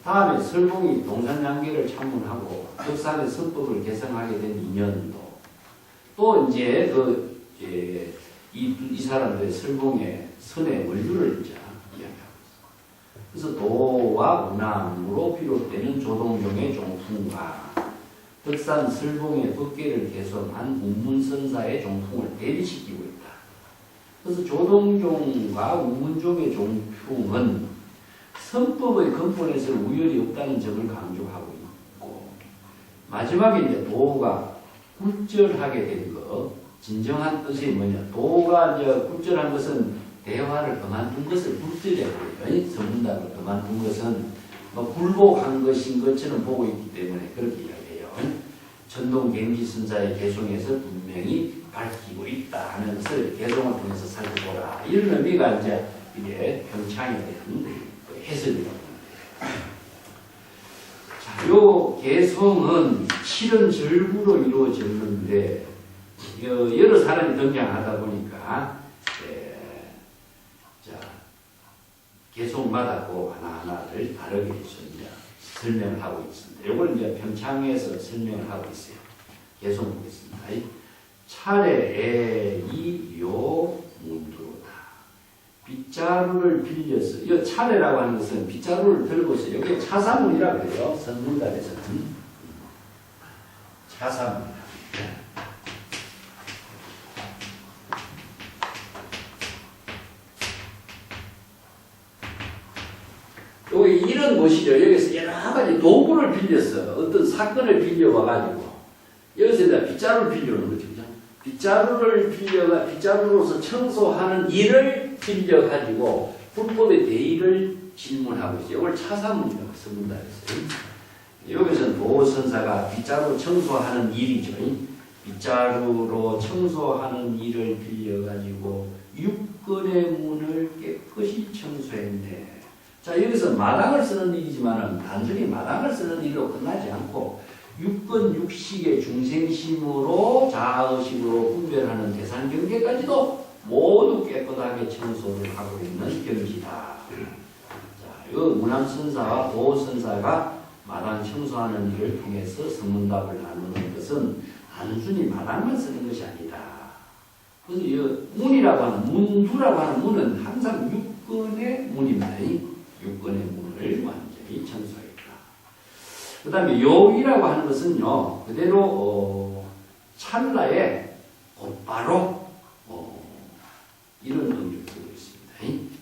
다음에 설봉이 동산양계를 참문하고 덕산의 선법을 개성하게 된 인연도 또 이제 이 사람들의 설봉의 선의 원류를 이제 이야기하고 있습니다. 그래서 도와 운항으로 비롯되는 조동종의 종풍과 덕산 설봉의 법계를 개선한 운문선사의 종풍을 대비시키고 있다. 그래서 조동종과 운문종의 종풍은 선법의 근본에서 우열이 없다는 점을 강조하고 있고 마지막에 이제 도가 굴절하게 된 것, 진정한 뜻이 뭐냐? 도가 이제 굴절한 것은 대화를 그만둔 것을 굴절해버려요. 선문답을 그만둔 것은 굴복한 것인 것처럼 보고 있기 때문에 그렇게 이야기해요. 천동갱지선사의 개송에서 분명히 밝히고 있다 하는 것을 개송을 통해서 살펴보라. 이런 의미가 이제 이게 평창에 대한 해석이라고 합니다. 자, 요 개성은 실은 절구로 이루어졌는데 여러 사람이 등장하다 보니까 자, 개성마다 그 하나하나를 다르게 설명을 하고 있습니다. 요걸 이제 평창에서 설명을 하고 있어요. 개성 보겠습니다. 차례에 이요 문두로다. 빗자루를 빌려서, 이 차례라고 하는 것은 빗자루를 들고서, 여기 차사문이라고 해요. 선문답에서는. 차사문. 요게 이런 것이죠. 여기서 여러 가지 도구를 빌렸어. 어떤 사건을 빌려와가지고 여기서 이제 빗자루를 빌려오는 거죠. 그죠? 빗자루로서 청소하는 일을 빌려가지고 불법의 대의를 질문하고 있어요. 이걸 차사문이라고 써본다 했어요. 여기서는 보호선사가 빗자루 청소하는 일이죠. 빗자루로 청소하는 일을 빌려가지고 육건의 문을 깨끗이 청소했네. 자, 여기서 마당을 쓰는 일이지만 단순히 마당을 쓰는 일로 끝나지 않고 육건 육식의 중생심으로 자아의식으로 분별하는 대상 경계까지도 모두 깨끗하게 청소를 하고 있는 경지다. 자, 이 문암선사와 보호선사가 마당 청소하는 일을 통해서 성문답을 나누는 것은 단순히 마당만 쓰는 것이 아니다. 그래서 이 문이라고 하는 문두라고 하는 문은 항상 육건의 문입니다. 육건의 문을 완전히 청소했다. 그 다음에 요이라고 하는 것은요, 그대로 찰나에 곧바로 이런 의미를 쓰고 있습니다.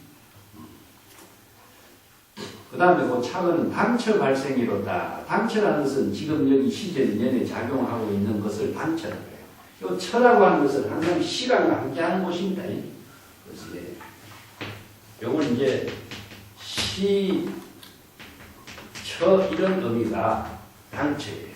그 다음에 그 차근은 당처 발생이로다. 당처라는 것은 지금 여기 시제년에 작용하고 있는 것을 당처라고 해요. 이 처라고 하는 것은 항상 시간과 함께하는 것입니다. 그래서 요건 이제 시, 처 이런 의미가 당처예요.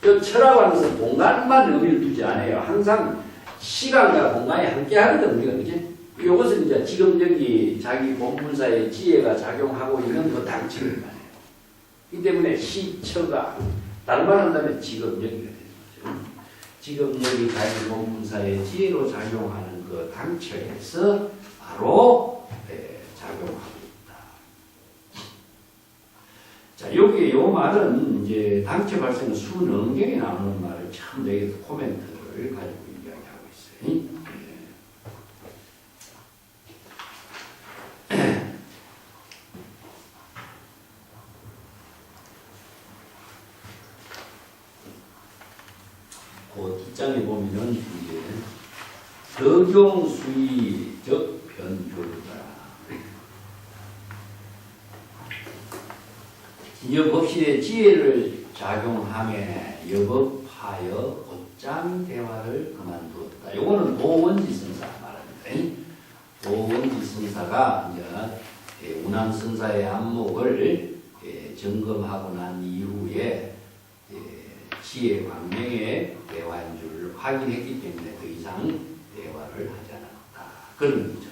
이 처라고 하는 것은 공간만 의미를 두지 않아요. 항상 시간과 공간이 함께하거든 우리가 그지? 이것은 이제 지금 여기 자기 본문사의 지혜가 작용하고 있는 그 당처를 말해요. 이 때문에 시처가 다른 말 한다면 지금 여기가 되는 거죠. 지금 여기 자기 본문사의 지혜로 작용하는 그 당처에서 바로 작용하고 있다. 자, 여기 요 말은 이제 당처 발생은 수능경에 나오는 말을 참 여기서 코멘트를 가지고 이야기하고 있어요. 그 뒷장에 보면은 이제 덕용수의적 변교다. 여법실의 지혜를 작용함에 여법하여 곧장 대화를 그만두었다. 요거는 도원지선사 말합니다. 도원지선사가 이제 운암선사의 안목을 점검하고 난 이후에 지혜 광명의 대화인 줄 확인했기 때문에 더 이상 대화를 하지 않았다. 그런 의미죠.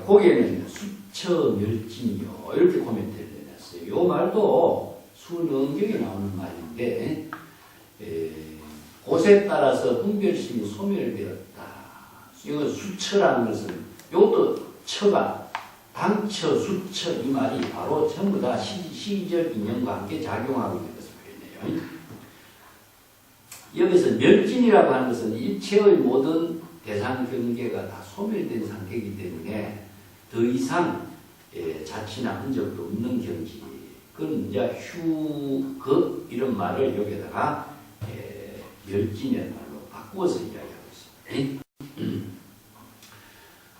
거기에는 수처멸진이요 이렇게 코멘트를 내놨어요. 이 말도 수능경에 나오는 말인데 곳에 따라서 분별심이 소멸되었다. 이건 수처라는 것은 이것도 처가 당처, 수처 이 말이 바로 전부 다 시절 인연과 함께 작용하고 있는 것을 보이네요. 여기서 멸진이라고 하는 것은 일체의 모든 대상 경계가 다 소멸된 상태이기 때문에 더 이상 자취나 흔적도 없는 경지. 그건 이제 휴거 이런 말을 여기다가 멸진이라는 말로 바꾸어서 이야기하고 있습니다.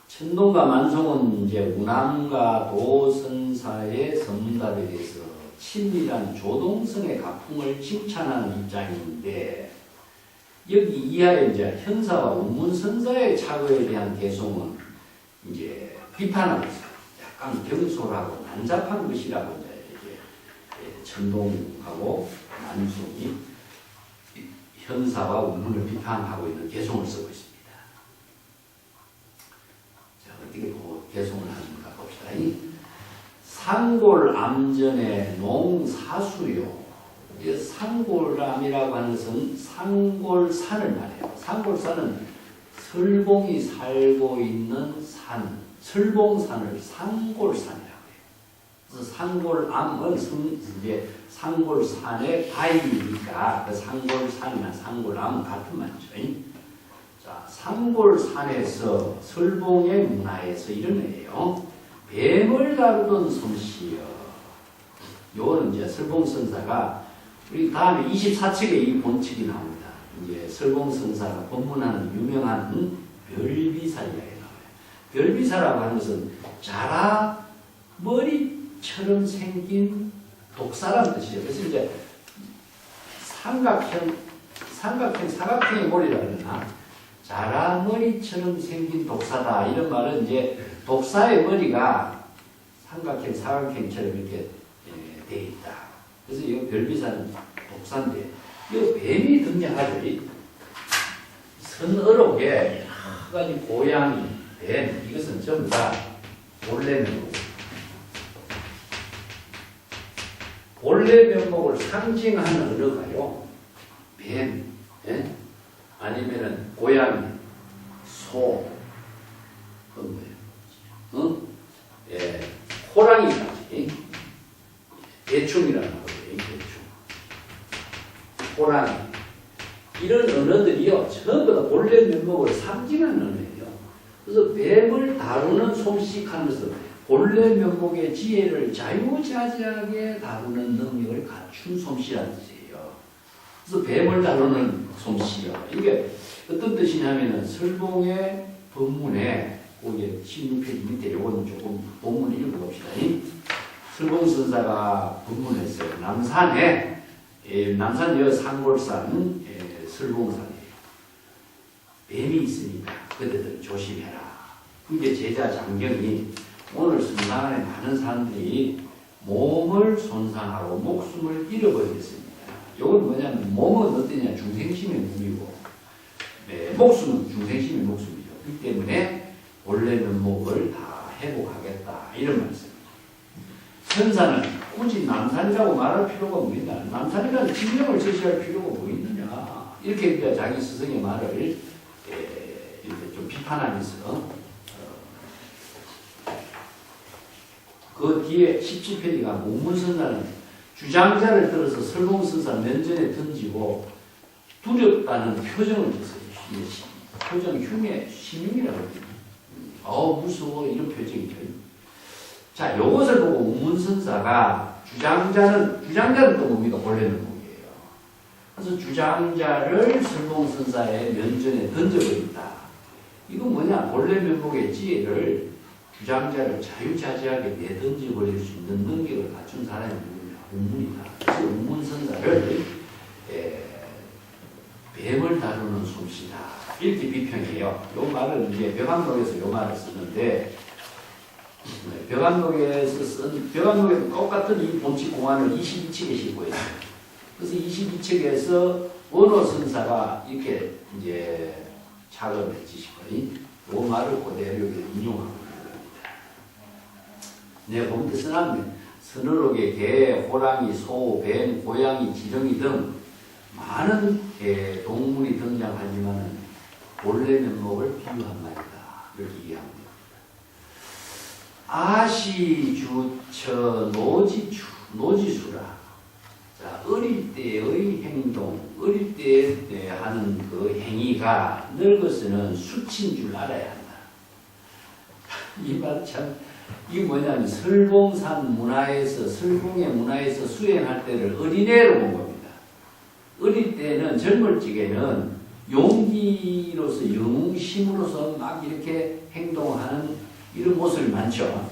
천동과 만송은 이제 운암과 도선사의 선문답에 대해서 친밀한 조동성의 가풍을 칭찬하는 입장인데 여기 이하에 이제 현사와 운문선사의 착오에 대한 개송은 이제 비판하고 있어요. 약간 경솔하고 난잡한 것이라고 이제 천동하고 만송이 현사와 운문을 비판하고 있는 개송을 쓰고 있습니다. 자, 어떻게 개송을 하는가 봅시다. 상골암전의 농사수요. 상골암이라고 하는 것은 상골산을 말해요. 상골산은 설봉이 살고 있는 산, 설봉산을 상골산이라고 해요. 그래서 상골암은 이제 상골산의 바위니까 그 상골산이나 상골암은 같은 말이죠. 자, 상골산에서 설봉의 문화에서 이런 애예요. 뱀을 다루던 솜씨여. 요거는 이제 설봉선사가 우리 다음에 24책에 이 본칙이 나옵니다. 이제 설봉선사가 법문하는 유명한 별비사 이야기 나와요. 별비사라고 하는 것은 자라 머리처럼 생긴 독사라는 뜻이죠. 그래서 이제 사각형의 머리라 그러나 자라 머리처럼 생긴 독사다. 이런 말은 이제 독사의 머리가 사각형처럼 이렇게 돼 있다. 그래서 이 별비사는 독사인데, 이 뱀이 등장하죠. 선어록에 여러 가지 고양이, 뱀, 이것은 전부 다 본래 면목. 본래 면목을 상징하는 언어가요. 뱀, 예? 아니면은 고양이, 소, 그건 뭐예요? 예, 호랑이까지. 대충이라는 거예요. 대충. 호랑이. 이런 언어들이요, 전부 다 본래 면목을 상징하는 언어예요. 그래서 뱀을 다루는 솜씨하면서 본래 면목의 지혜를 자유자재하게 다루는 능력을 갖춘 솜씨라는 뜻이에요. 그래서 뱀을 다루는 솜씨요. 이게 어떤 뜻이냐면은 설봉의 본문에 거기에 16페이지 밑에 요거는 조금 본문 읽어봅시다. 설봉선사가 본문했어요. 남산에 남산 산골산 설봉산이에요. 뱀이 있으니까 그대들 조심해라. 그게 제자 장경이 오늘 성당 안에 많은 사람들이 몸을 손상하고 목숨을 잃어버리겠습니다. 이건 뭐냐면 몸은 어떠냐? 중생심의 몸이고 목숨은 중생심의 목숨이죠. 그렇기 때문에 원래 면목을 다 회복하겠다. 이런 말씀입니다. 선사는 굳이 남산이라고 말할 필요가 뭐 있나? 남산이라는 지명을 제시할 필요가 뭐 있느냐? 이렇게 이제 자기 스승의 말을 이렇게 좀 비판하면서 그 뒤에 17페이지가 문문선사는 주장자를 들어서 설봉선사 면전에 던지고 두렵다는 표정을 줬어요. 표정 흉의 심흉이라고 하거든요. 무서워 이런 표정이죠. 자, 이것을 보고 문문선사가 주장자는 또 뭡니까? 본래는 뭐예요? 그래서 주장자를 설봉선사의 면전에 던져버린다. 이건 뭐냐? 본래 면목의 지혜를 주장자를 자유자재하게 내던져버릴 수 있는 능력을 갖춘 사람이 누구냐? 운문이다. 그래서 운문선사를 뱀을 다루는 솜씨다. 이렇게 비평해요. 이 말은 이제 벽암록에서 이 말을 쓰는데, 벽암록에 똑같은 이 본칙 공안을 22척에 싣고 있어요. 그래서 22척에서 원어선사가 이렇게 이제 작업을 해주시고, 이 말을 그대로 인용하고 내가 보면 써놨네. 선어록에 개, 호랑이, 소, 뱀, 고양이, 지렁이 등 많은 동물이 등장하지만 본래 면목을 비유한 말이다. 이렇게 이해합니다. 아시주처 노지수라. 자, 어릴 때의 행동, 어릴 때 하는 그 행위가 늙어서는 수치인 줄 알아야 한다. 이 말 참, 이게 뭐냐면 설봉산 문화에서, 설봉의 문화에서 수행할 때를 어린애로 본 겁니다. 어릴 때는, 젊을 적에는 용기로서, 영웅심으로서 막 이렇게 행동하는 이런 모습이 많죠.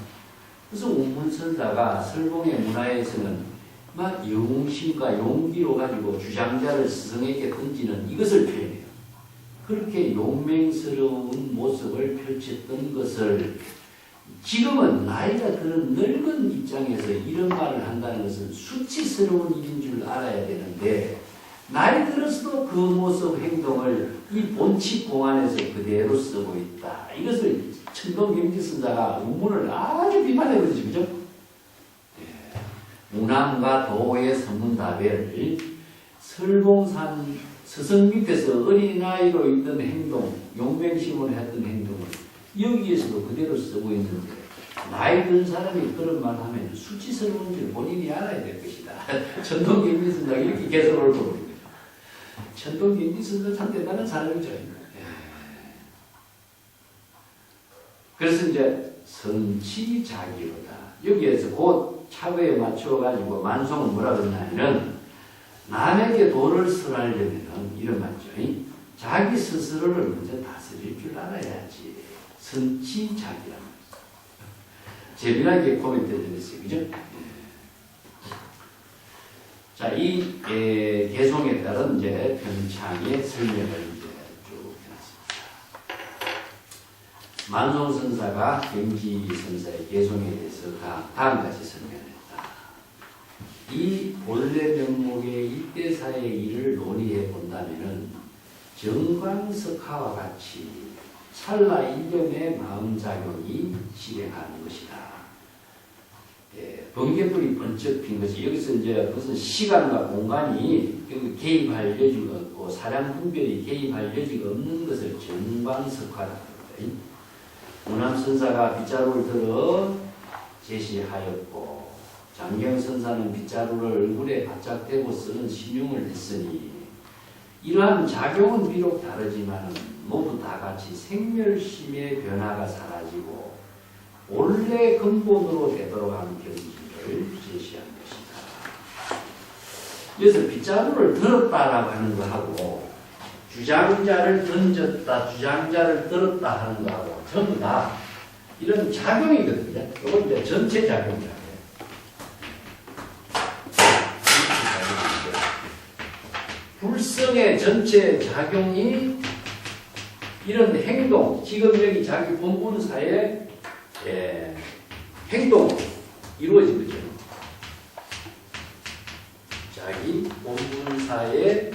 그래서 운문선사가 설봉의 문화에서는 막 영웅심과 용기로 가지고 주장자를 스승에게 던지는 이것을 표현해요. 그렇게 용맹스러운 모습을 펼쳤던 것을 지금은 나이가 든 늙은 입장에서 이런 말을 한다는 것은 수치스러운 일인 줄 알아야 되는데, 나이 들어서도 그 모습 행동을 이 본칙 공안에서 그대로 쓰고 있다. 이것을 청동경지선사가 운문을 아주 비판해버리죠. 그죠? 문항과 도의 선문다배를 설봉산 스승 밑에서 어린아이로 있던 행동, 용맹심으로 했던 행동을 여기에서도 그대로 쓰고 있는데, 나이 든 사람이 그런 말 하면 수치스러운 줄 본인이 알아야 될 것이다. 천동경지선사가 이렇게 개설을 보고 천동경지선사 참 대단한 사람이죠. 그래서 이제 성취자기로다. 여기에서 곧 차고에 맞춰가지고 만송은 뭐라 그러냐면은 남에게 도를 설하려면은 이런 말이죠. 자기 스스로를 먼저 다스릴 줄 알아야지. 선지작이란 말이죠. 재미나게 코멘트 해드렸어요. 그죠? 자, 이 개송에 따른 이제 편창의 설명을 이제 쭉 해놨습니다. 만송 선사가 경지 선사의 개송에 대해서 다음까지 설명했다. 이 본래 명목의 일대사의 일을 논의해 본다면은 정광석화와 같이 찰나 일념의 마음작용이 실행하는 것이다. 번개불이 번쩍 핀 것이 여기서 이제 무슨 시간과 공간이 여기 개입할 여지가 없고 사량 분별이 개입할 여지가 없는 것을 정광석화라고 합니다. 문함선사가 빗자루를 들어 제시하였고 장경선사는 빗자루를 얼굴에 바짝 대고 쓰는 신용을 했으니 이러한 작용은 비록 다르지만 모두 다 같이 생멸심의 변화가 사라지고 원래 근본으로 되도록 하는 경지를 제시한 것이다. 그래서 빗자루를 들었다라고 하는 거하고 주장자를 던졌다, 주장자를 들었다 하는 거하고 전부 다 이런 작용이거든요. 이건 이제 전체 작용이라고 해요. 불성의 전체 작용이 이런 행동, 지금 여기 자기 본분사의 행동으로 이루어진 거죠. 자기 본분사의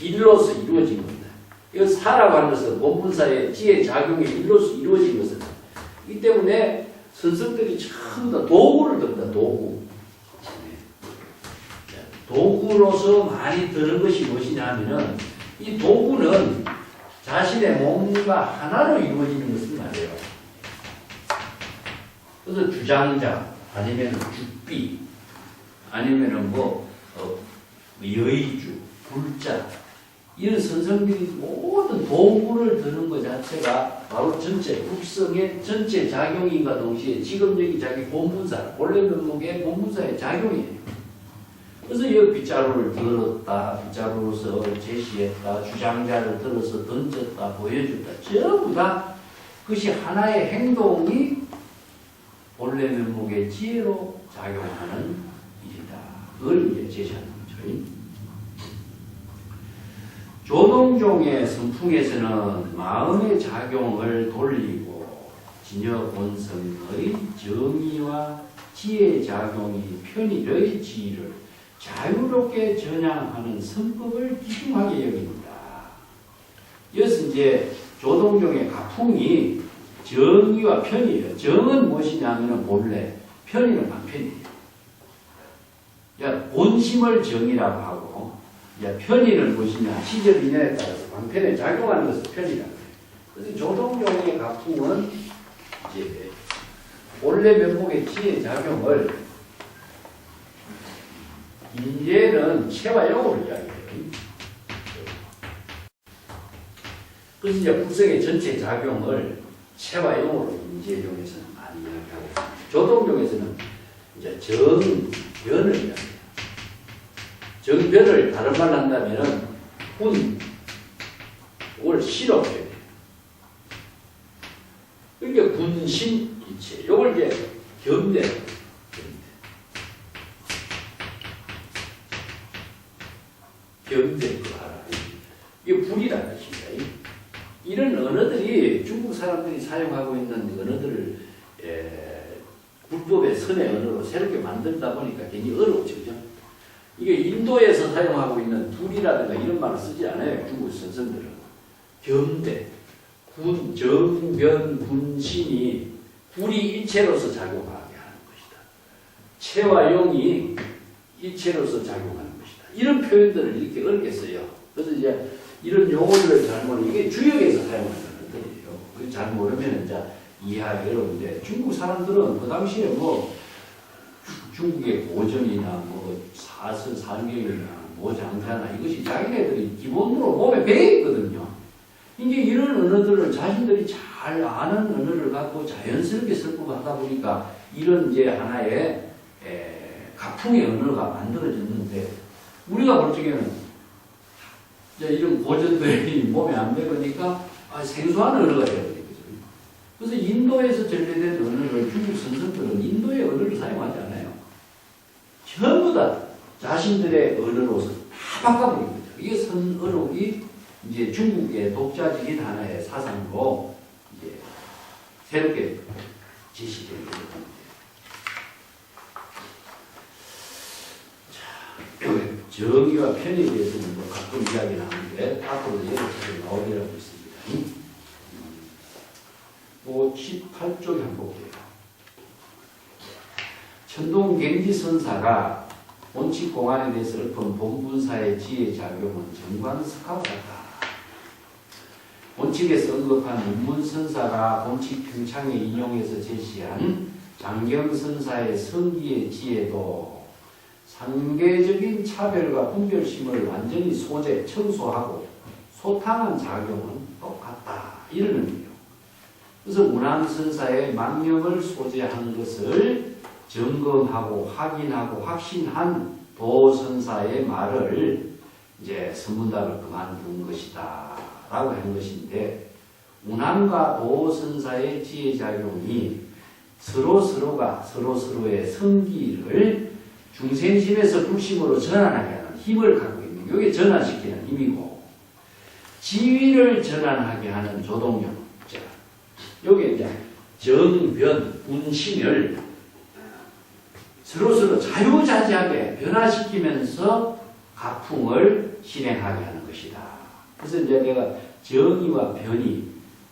일로서 이루어진 겁니다. 이거 사라고 하는 것은 본분사의 지혜 작용의 일로서 이루어진 것은 이 때문에 선생들이 전부 다 도구를 듭니다. 도구. 도구로서 많이 드는 것이 무엇이냐 하면은 이 도구는 자신의 몸과 하나로 이루어지는 것을 말해요. 그래서 주장자, 아니면 죽비, 아니면은 여의주, 불자, 이런 선생들이 모든 도구를 드는 것 자체가 바로 전체, 국성의 전체 작용인과 동시에 지금 여기 자기 본분사, 본래 면목의 본분사의 작용이에요. 그래서 이 빗자루를 들었다, 빗자루로서 제시했다, 주장자를 들어서 던졌다, 보여줬다, 전부 다 그것이 하나의 행동이 본래 면목의 지혜로 작용하는 일이다. 그걸 이제 제시하는 거죠. 조동종의 선풍에서는 마음의 작용을 돌리고 진여 본성의 정의와 지혜 작용이 편의의 지위를 자유롭게 전향하는 선법을 기중하게 여깁니다. 이것은 이제 조동종의 가풍이 정의와 편의예요. 정은 무엇이냐면 본래, 편의는 방편이에요. 본심을 정의라고 하고, 편의는 무엇이냐, 시절 인연에 따라서 방편에 작용하는 것을 편의라고 해요. 그래서 조동종의 가풍은 이제 본래 면목의 지혜 작용을 인재는 체와 영으로 이야기해요. 그래서 이제 불성의 전체 작용을 체와 영으로 인재종에서는 많이 이야기하고, 조동종에서는 이제 정변을 이야기해요. 정변을 다른 말로 한다면은 그걸 시로 표현해요. 그러니까 군신 이체, 이걸 이제 겸대. 겸대 그 하라. 이게 불이라는 것입니다. 이런 언어들이 중국 사람들이 사용하고 있는 언어들을 불법의 선의 언어로 새롭게 만들다 보니까 굉장히 어렵죠. 그죠? 이게 인도에서 사용하고 있는 둘이라든가 이런 말을 쓰지 않아요. 중국 선생들은. 겸대, 군, 정변, 군신이 불이 일체로서 작용하게 하는 것이다. 체와 영이 일체로서 작용하는 것이다. 이런 표현들을 이렇게 어렵게 써요. 그래서 이제 이런 용어들을 잘 모르면 이게 주역에서 사용하는 것들이에요. 잘 모르면 이제 이해하기 어려운데 중국 사람들은 그 당시에 중국의 고전이나 사설, 산경이나 모장자나 이것이 자기네들이 기본으로 몸에 배어있거든요. 이제 이런 언어들을 자신들이 잘 아는 언어를 갖고 자연스럽게 설법하다 보니까 이런 이제 하나의 가풍의 언어가 만들어졌는데 우리가 볼 적에는 이제 이런 고전들이 몸에 안 배으니까 생소한 언어가 되어버린 거죠. 그래서 인도에서 전래된 언어를 중국 선생들은 인도의 언어를 사용하지 않아요. 전부 다 자신들의 언어로서 다 바꿔버린 거죠. 이게 선언록이 이제 중국의 독자적인 하나의 사상으로 이제 새롭게 제시되는 겁니다. 자, 정의와 편의에 대해서는 뭐 가끔 이야기 나오는데 앞으로도 여러 차례 나오리라고 있습니다. 18쪽에 한번 볼게요. 천동갱지선사가 원칙공안에 대해서 읊은 본분사의 지혜작용은 정관석하고 같다. 원칙에서 언급한 문문선사가 원칙평창에 인용해서 제시한 장경선사의 성기의 지혜도 상계적인 차별과 분별심을 완전히 청소하고 소탕한 작용은 똑같다. 이런 의미예요. 그래서 문왕선사의 망령을 소재한 것을 점검하고 확인하고 확신한 도선사의 말을 이제 선문답을 그만둔 것이다 라고 한 것인데, 운항과 도선사의 지혜작용이 서로가 서로의 성기를 중생심에서 불심으로 전환하게 하는 힘을 갖고 있는, 이게 전환시키는 힘이고, 지위를 전환하게 하는 조동력, 여기에 이제 정변, 운심을 서로 자유자재하게 변화시키면서 가풍을 실행하게 하는 것이다. 그래서 이제 내가 정의와 변이,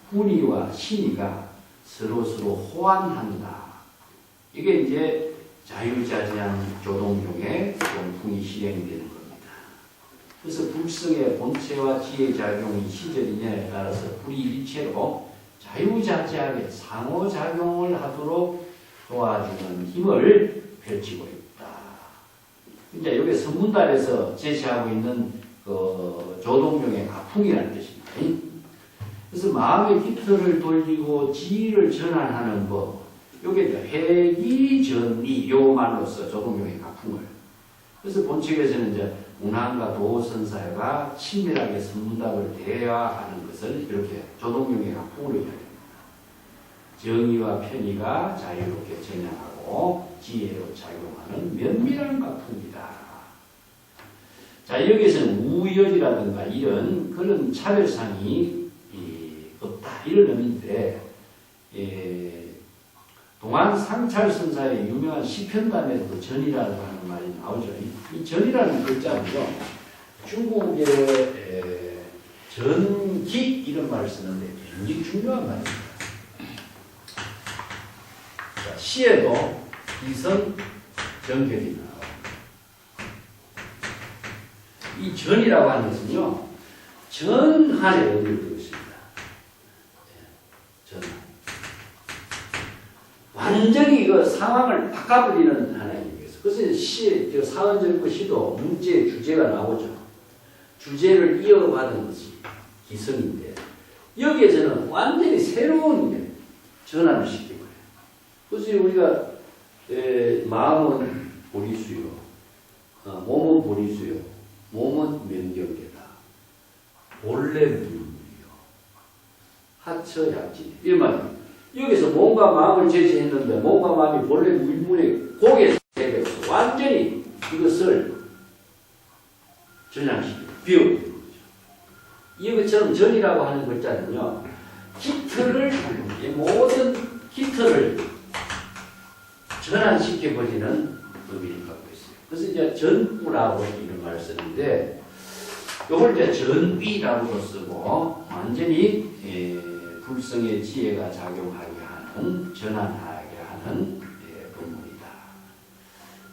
훈이와 신이가 서로 호환한다. 이게 이제 자유자재한 조동용의 용풍이 실행되는 겁니다. 그래서 불성의 본체와 지혜작용이 시절 인연에 따라서 불이일체로 자유자재하게 상호작용을 하도록 도와주는 힘을 펼치고 있다. 이제 여기 선문답에서 제시하고 있는 그 조동용의 가풍이라는 뜻입니다. 그래서 마음의 깃털을 돌리고 지위를 전환하는 법, 요게 이제 회기전이 요만으로서 조동용의 가풍을. 그래서 본칙에서는 이제 운항과 도선사가 친밀하게 선문답을 대화하는 것을 이렇게 조동용의 가풍으로 이야기합니다. 정의와 편의가 자유롭게 전향하고 지혜로 작용하는 면밀한 가풍이다. 자, 여기서는 우열이라든가 이런 그런 차별상이 없다. 이런 의미인데, 동안 상찰선사의 유명한 시편담에도 전이라고 하는 말이 나오죠. 이 전이라는 글자는요, 중국의 전기 이런 말을 쓰는데 굉장히 중요한 말입니다. 자, 시에도 이선 정결이 나와요. 이 전이라고 하는 것은요, 전한의 의미를 두고 있습니다. 전한. 완전히 그 상황을 바꿔버리는 하나의 얘기였어요. 그래서 시, 사원절구 시도 문제의 주제가 나오죠. 주제를 이어받은 것이 기성인데, 여기에서는 완전히 새로운 전환을 시킨 거예요. 그래서 우리가 마음은 보리수요, 몸은 보리수요, 몸은 명경계다, 본래 무물이요, 하처 약지, 이런 말입니다. 여기서 몸과 마음을 제시했는데 몸과 마음이 본래 물문에 고개 대해서 완전히 이것을 전향시키고 비워버리는 거죠. 이것처럼 전이라고 하는 글자는요, 기틀을, 모든 기틀을 전환시켜버리는 의미를 갖고 있어요. 그래서 이제 전부라고 이런 말을 쓰는데, 이걸 이제 전위라고도 쓰고, 완전히 불성의 지혜가 작용하게 하는, 전환하게 하는 본문이다.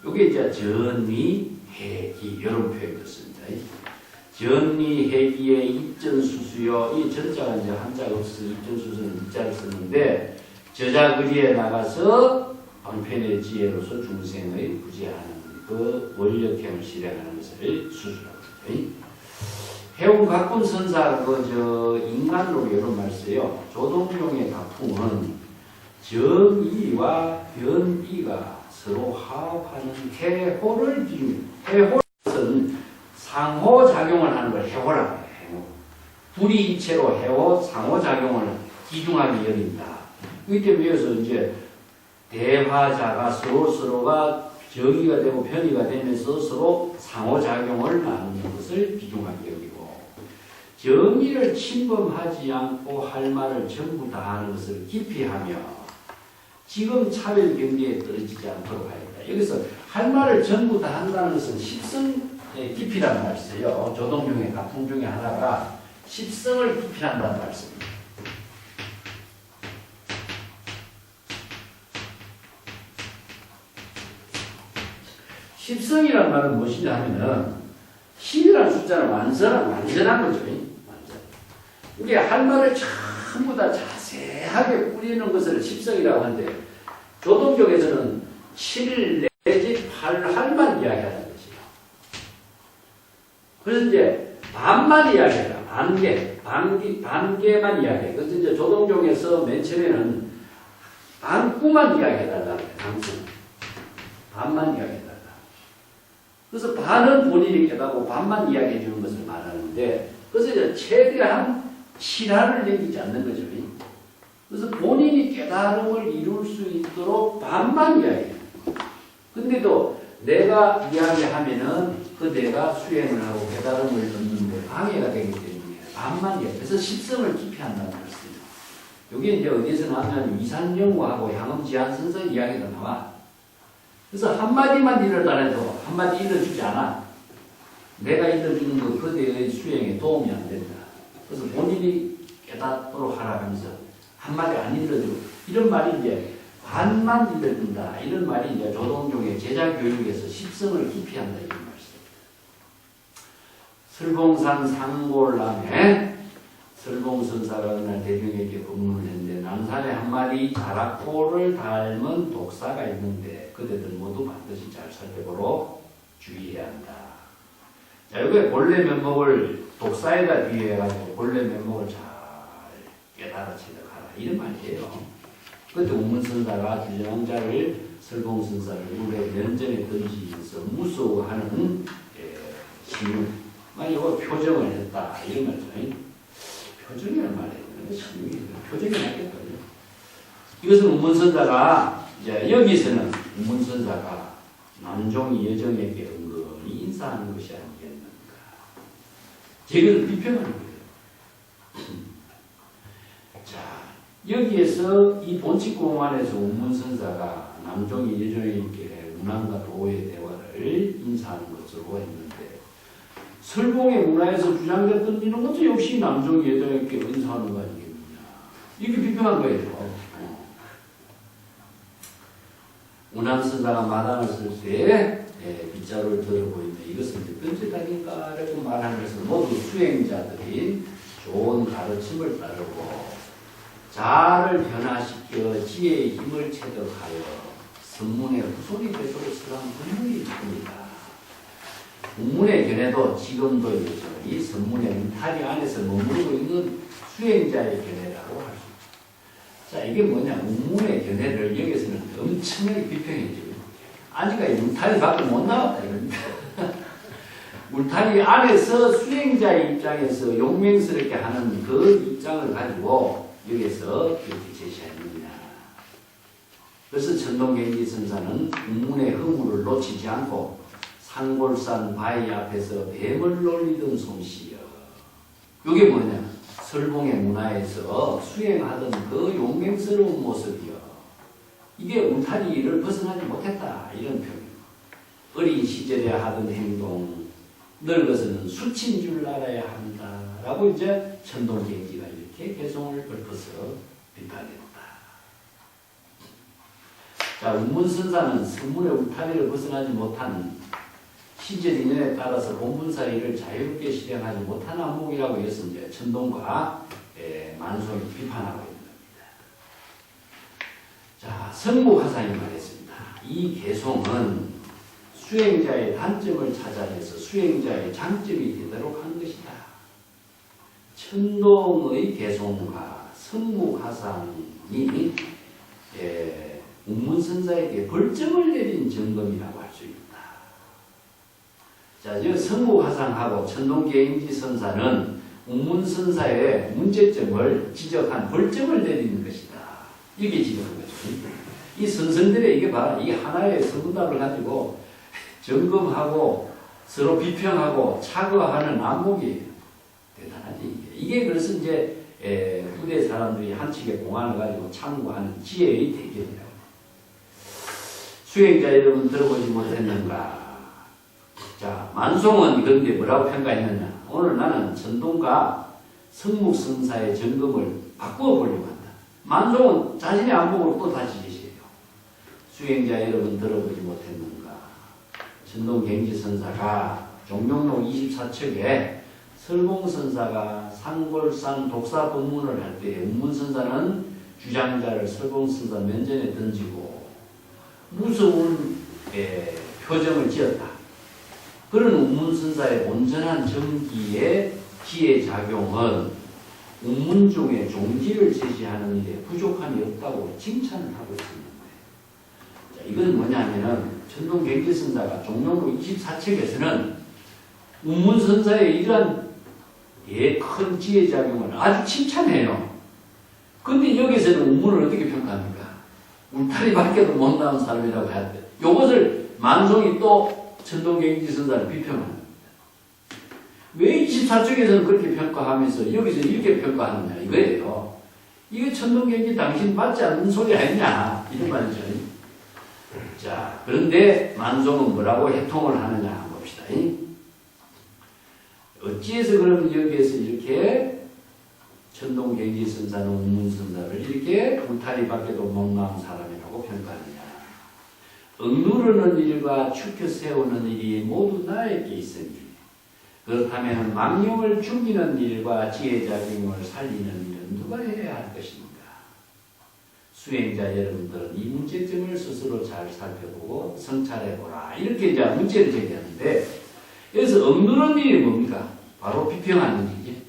이게 이제 전위, 해기, 이런 표현을 씁니다. 전위, 해기의 입전수수요. 이 전자가 이제 한자가 없어서 입전수수는 입자를 썼는데, 저자거리에 나가서 방편의 지혜로서 중생의 구제하는 그 원력행을 실행하는 것을 수수라고 합니다. 해운 가꾼 선사 인간으로 이런 말 써요. 조동용의 가풍은 정의와 변이가 서로 화합하는 해호를 기준. 해호는 상호작용을 하는 걸 해호라고 해요. 해호. 불이일체로 해호 상호작용을 기중하게 여긴다. 이때 비해서 이제 대화자가 서로가 정의가 되고 편의가 되면서 서로 상호작용을 나누는 것을 귀중하게 여기고, 정의를 침범하지 않고 할 말을 전부 다 하는 것을 기피하며 지금 차별 경계에 떨어지지 않도록 하였다. 여기서 할 말을 전부 다 한다는 것은 십성의 기피라는 말이 있어요. 조동중의 가풍 중에 하나가 십성을 기피한다는 말씀입니다. 십성이라는 말은 무엇이냐 하면은 10이라는 숫자는 완전한 거죠. 완전. 우리 할 말을 전부 다 자세하게 꾸리는 것을 십성이라고 하는데, 조동족에서는 7 내지 8 할만 이야기하는 것이죠. 그래서 이제 반만 이야기해라. 반개만 이야기해. 그래서 이제 조동족에서 맨 처음에는 반구만 이야기해달라고 해요. 항상. 반만 이야기해달라. 그래서 반은 본인이 깨닫고 반만 이야기해 주는 것을 말하는데, 그래서 이제 최대한 실화를 남기지 않는 거죠. 그래서 본인이 깨달음을 이룰 수 있도록 반만 이야기해요. 근데도 내가 이야기하면은 그 내가 수행을 하고 깨달음을 얻는데 방해가 되기 때문에 반만 이야기해요. 그래서 십성을 기피한다는 말씀입니다. 이게 이제 어디에서 나오냐면 이산영화하고 향음지한선서 이야기가 나와. 그래서 한마디만 일을 안 해도 한마디 일러주지 않아. 내가 일러주는 것 그대의 수행에 도움이 안 된다. 그래서 본인이 깨닫도록 하라 하면서 한마디 안 일러주고, 이런 말이 이제 반만 일러준다. 이런 말이 이제 조동종의 제자 교육에서 십성을 기피한다. 이런 말씀입니다. 설봉산 상골남에 설봉선사가 그날 대중에게 법문을 했는데, 남산에 한 마리 자락고를 닮은 독사가 있는데 그대들 모두 반드시 잘 살펴보러 주의해야 한다. 자, 여기에 본래 면목을 독사에다 비유해가지고 본래 면목을 잘 깨달아 체득하라. 이런 말이에요. 그때 웅문선사가 주전왕자를 설봉선사를 물에 면전에 던지면서 무서워하는 신용, 이거 표정을 했다. 이런 말이죠. 표정이란 말이에요. 표정이 낫겠거든요. 이것은 웅문선사가 이제 여기서는 웅문선사가 남종이 여정에게 은근히 인사하는 것이 아니겠는가. 제가 비평하는 거예요. 자, 여기에서 이 본칙공안에서 웅문선사가 남종이 여정에게 문안과 도의 대화를 인사하는 것으로 했는데, 설봉의 문화에서 주장됐던 이런 것도 역시 남종이 여정에게 인사하는 거 아니겠느냐. 이렇게 비평한 거예요. 운암선사가 마당을 쓸 때 빗자루를 들어보이는데 이것은 몇 번째 단인가 라고 말하면서 모두 수행자들이 좋은 가르침을 따르고 자아를 변화시켜 지혜의 힘을 체득하여 선문의 후손이 되도록 설한 분명히 있습니다. 문문의 견해도 지금도 이 선문의 문탈이 안에서 머무르고 있는 수행자의 견해라고 할 수 있습니다. 자, 이게 뭐냐. 문문의 견해를 여기서는 엄청나게 비평해줘요. 아직까지 문탈이 밖에 못 나왔다 이겁니다. 문탈이 안에서 수행자의 입장에서 용맹스럽게 하는 그 입장을 가지고 여기서 이렇게 제시했느냐. 그래서 천동갱지 선사는 문문의 허물을 놓치지 않고 상골산 바위 앞에서 뱀을 놀리던 솜씨여. 이게 뭐냐. 설봉의 문화에서 수행하던 그 용맹스러운 모습이여. 이게 울타리를 벗어나지 못했다. 이런 표현. 어린 시절에 하던 행동, 늙어서는 수친 줄 알아야 한다. 라고 이제 천동갱지가 이렇게 개성을 읊어서 비판했다. 자, 운문선사는 선문의 울타리를 벗어나지 못한 시절 인연에 따라서 본분사 일을 자유롭게 실행하지 못한 안목이라고 해서 이제 천동과 만송이 비판하고 있는 겁니다. 자, 성목화상이 말했습니다. 이 개송은 수행자의 단점을 찾아내서 수행자의 장점이 되도록 한 것이다. 천동의 개송과 성목화상이 운문선사에게 벌점을 내린 점검이라고 할 수 있다. 자, 이 성목화상하고 천동계인지 선사는 운문선사의 문제점을 지적한 벌점을 내리는 것이다. 이게 지금 거죠. 이 선생들의 이게 봐라. 이게 하나의 서문답을 가지고 점검하고 서로 비평하고 차거하는 안목이에요. 대단하지. 이게 그래서 이제 후대 사람들이 한측의 공안을 가지고 참고하는 지혜의 대결이라고. 수행자 여러분 들어보지 못했는가? 자, 만송은 그런데 뭐라고 평가했느냐? 오늘 나는 전동과 성묵성사의 점검을 바꾸어 보려고 한다. 만송은 자신의 안목으로 또 다시 제시해요. 수행자 여러분 들어보지 못했는가? 전동갱지선사가 종명록 24척에 설공선사가 상골산 독사 법문을 할 때 운문선사는 주장자를 설공선사 면전에 던지고 무서운 표정을 지었다. 그런 운문선사의 온전한 정기의 지혜작용은 운문 중에 종지를 제시하는 일에 부족함이 없다고 칭찬을 하고 있는 거예요. 자, 이건 뭐냐면은 전동갱지선사가 종명록 24척에서는 운문선사의 이러한 큰 지혜작용을 아주 칭찬해요. 근데 여기서는 운문을 어떻게 평가합니까? 울타리 밖에도 못 나온 사람이라고 해야 돼. 요것을 만송이 또 전동갱지선사를 비평합니다. 왜 24쪽에서는 그렇게 평가하면서 여기서 이렇게 평가하느냐 이거예요. 이게 전동갱지 당신 맞지 않는 소리 아니냐 이런 말이죠. 자, 그런데 만송은 뭐라고 해통을 하느냐 봅시다. 어찌해서 그러면 여기에서 이렇게 전동갱지선사는 운문선사를 이렇게 울타리 밖에도 못 나온 사람이라고 평가하느냐. 억누르는 일과 축혀 세우는 일이 모두 나에게 있으니 그렇다면 망령을 죽이는 일과 지혜작용을 살리는 일은 누가 해야 할 것입니까? 수행자 여러분들은 이 문제점을 스스로 잘 살펴보고 성찰해보라. 이렇게 이제 문제를 제기하는데 여기서 억누르는 일이 뭡니까? 바로 비평하는 일이지.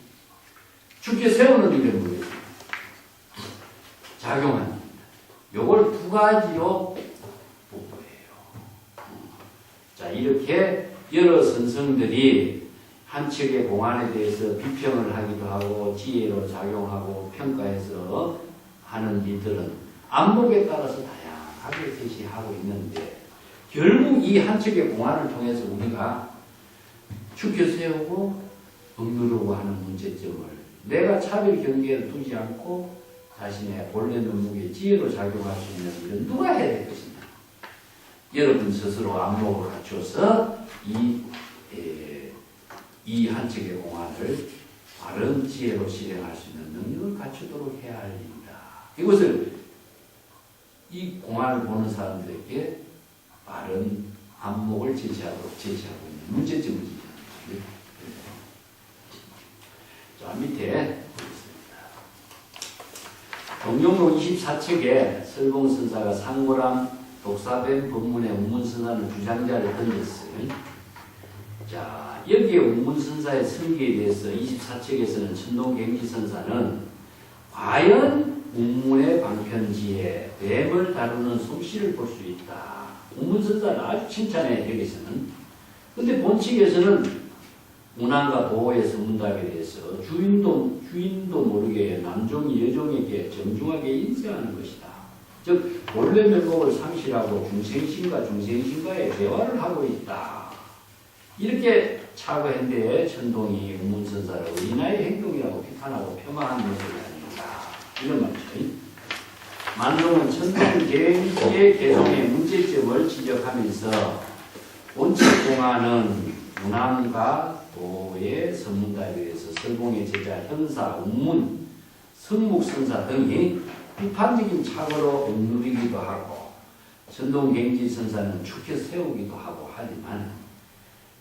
죽게 세우는 일이 뭐예요? 작용하는 일입니다. 요걸 두 가지로 보고해요. 자, 이렇게 여러 선성들이 한 척의 공안에 대해서 비평을 하기도 하고 지혜로 작용하고 평가해서 하는 일들은 안목에 따라서 다양하게 제시하고 있는데 결국 이 한 척의 공안을 통해서 우리가 축혀 세우고 억누르고 하는 문제점을 내가 차별 경계를 두지 않고 자신의 본래 면목의 지혜로 작용할 수 있는 일은 누가 해야 될 것이냐. 여러분 스스로 안목을 갖춰서 이 한 척의 공안을 바른 지혜로 실행할 수 있는 능력을 갖추도록 해야 할 일이다. 이것을 이 공안을 보는 사람들에게 바른 안목을 제시하고 있는 문제점을 제시하는 거예요. 자, 밑에 보겠습니다. 종명록 24척에 설공선사가 상고람 독사뱀 법문의 운문선사는 주장자를 던졌어요. 자, 여기에 운문선사의 성기에 대해서 24척에서는 천동갱지선사는 과연 운문의 방편지에 뱀을 다루는 솜씨를 볼 수 있다. 운문선사는 아주 칭찬해 여기서는. 근데 본칙에서는 운항과 도의 서문답에 대해서 주인도 모르게 남종이 여종에게 정중하게 인사하는 것이다. 즉 본래 면목을 상실하고 중생신과 중생신과의 대화를 하고 있다. 이렇게 차거했는데 천동이 운문선사를 의인의 행동이라고 비판하고 폄하하는 것이 아닙니다. 이런 말이죠. 만종은 천동갱지의 개성의 문제점을 지적하면서 본칙 공안은 운항과 도의 선문답에 대해서 설공의 제자, 현사, 운문, 성묵선사 등이 비판적인 착오로 억누르기도 하고 전동갱지선사는 축혀 세우기도 하고 하지만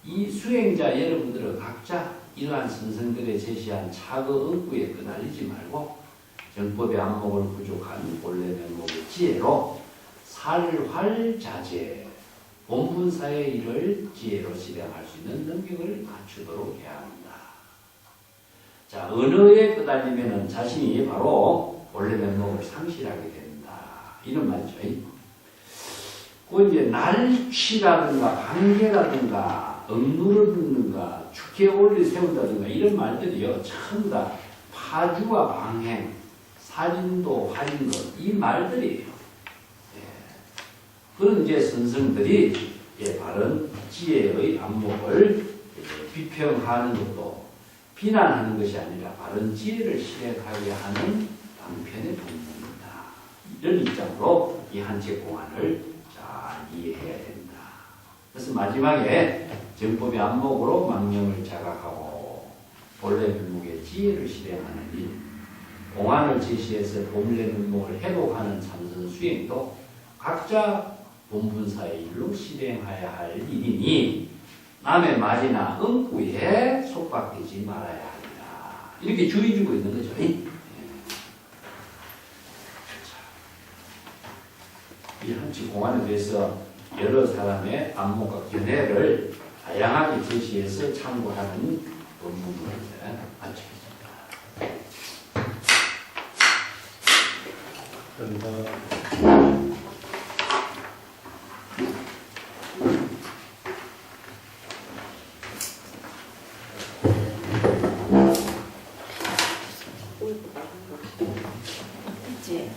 이 수행자 여러분들은 각자 이러한 선생들의 제시한 착오 응구에 끄달리지 말고 정법의 안목을 부족한 본래 면목의 지혜로 살활자제 본분사의 일을 지혜로 실행할 수 있는 능력을 갖추도록 해야 합니다. 자, 언어에 끄달리면 자신이 바로 본래 면목을 상실하게 된다. 이런 말이죠. 그 이제 날치라든가 관계라든가 억누르든가 축해 올리 세운다든가 이런 말들이요. 전부 다 파주와 방행, 살인도, 활인도 이 말들이에요. 예. 그런 이제 선생들이 바른 지혜의 안목을 비평하는 것도 비난하는 것이 아니라 바른 지혜를 실행하게 하는 방편의 본문이다. 이런 입장으로 이 한 책 공안을 잘 이해해야 된다. 그래서 마지막에 정법의 안목으로 망념을 자각하고 본래 면목의 지혜를 실행하는 일, 공안을 제시해서 본래 면목을 회복하는 참선 수행도 각자 본분사의 일로 실행해야 할 일이니 남의 말이나 응구에 속박되지 말아야 한다. 이렇게 주의 주고 있는 거죠. 이 한치 공안에 대해서 여러 사람의 안목과 견해를 다양하게 제시해서 참고하는 본문을 마치겠습니다. 감사합니다. 그치?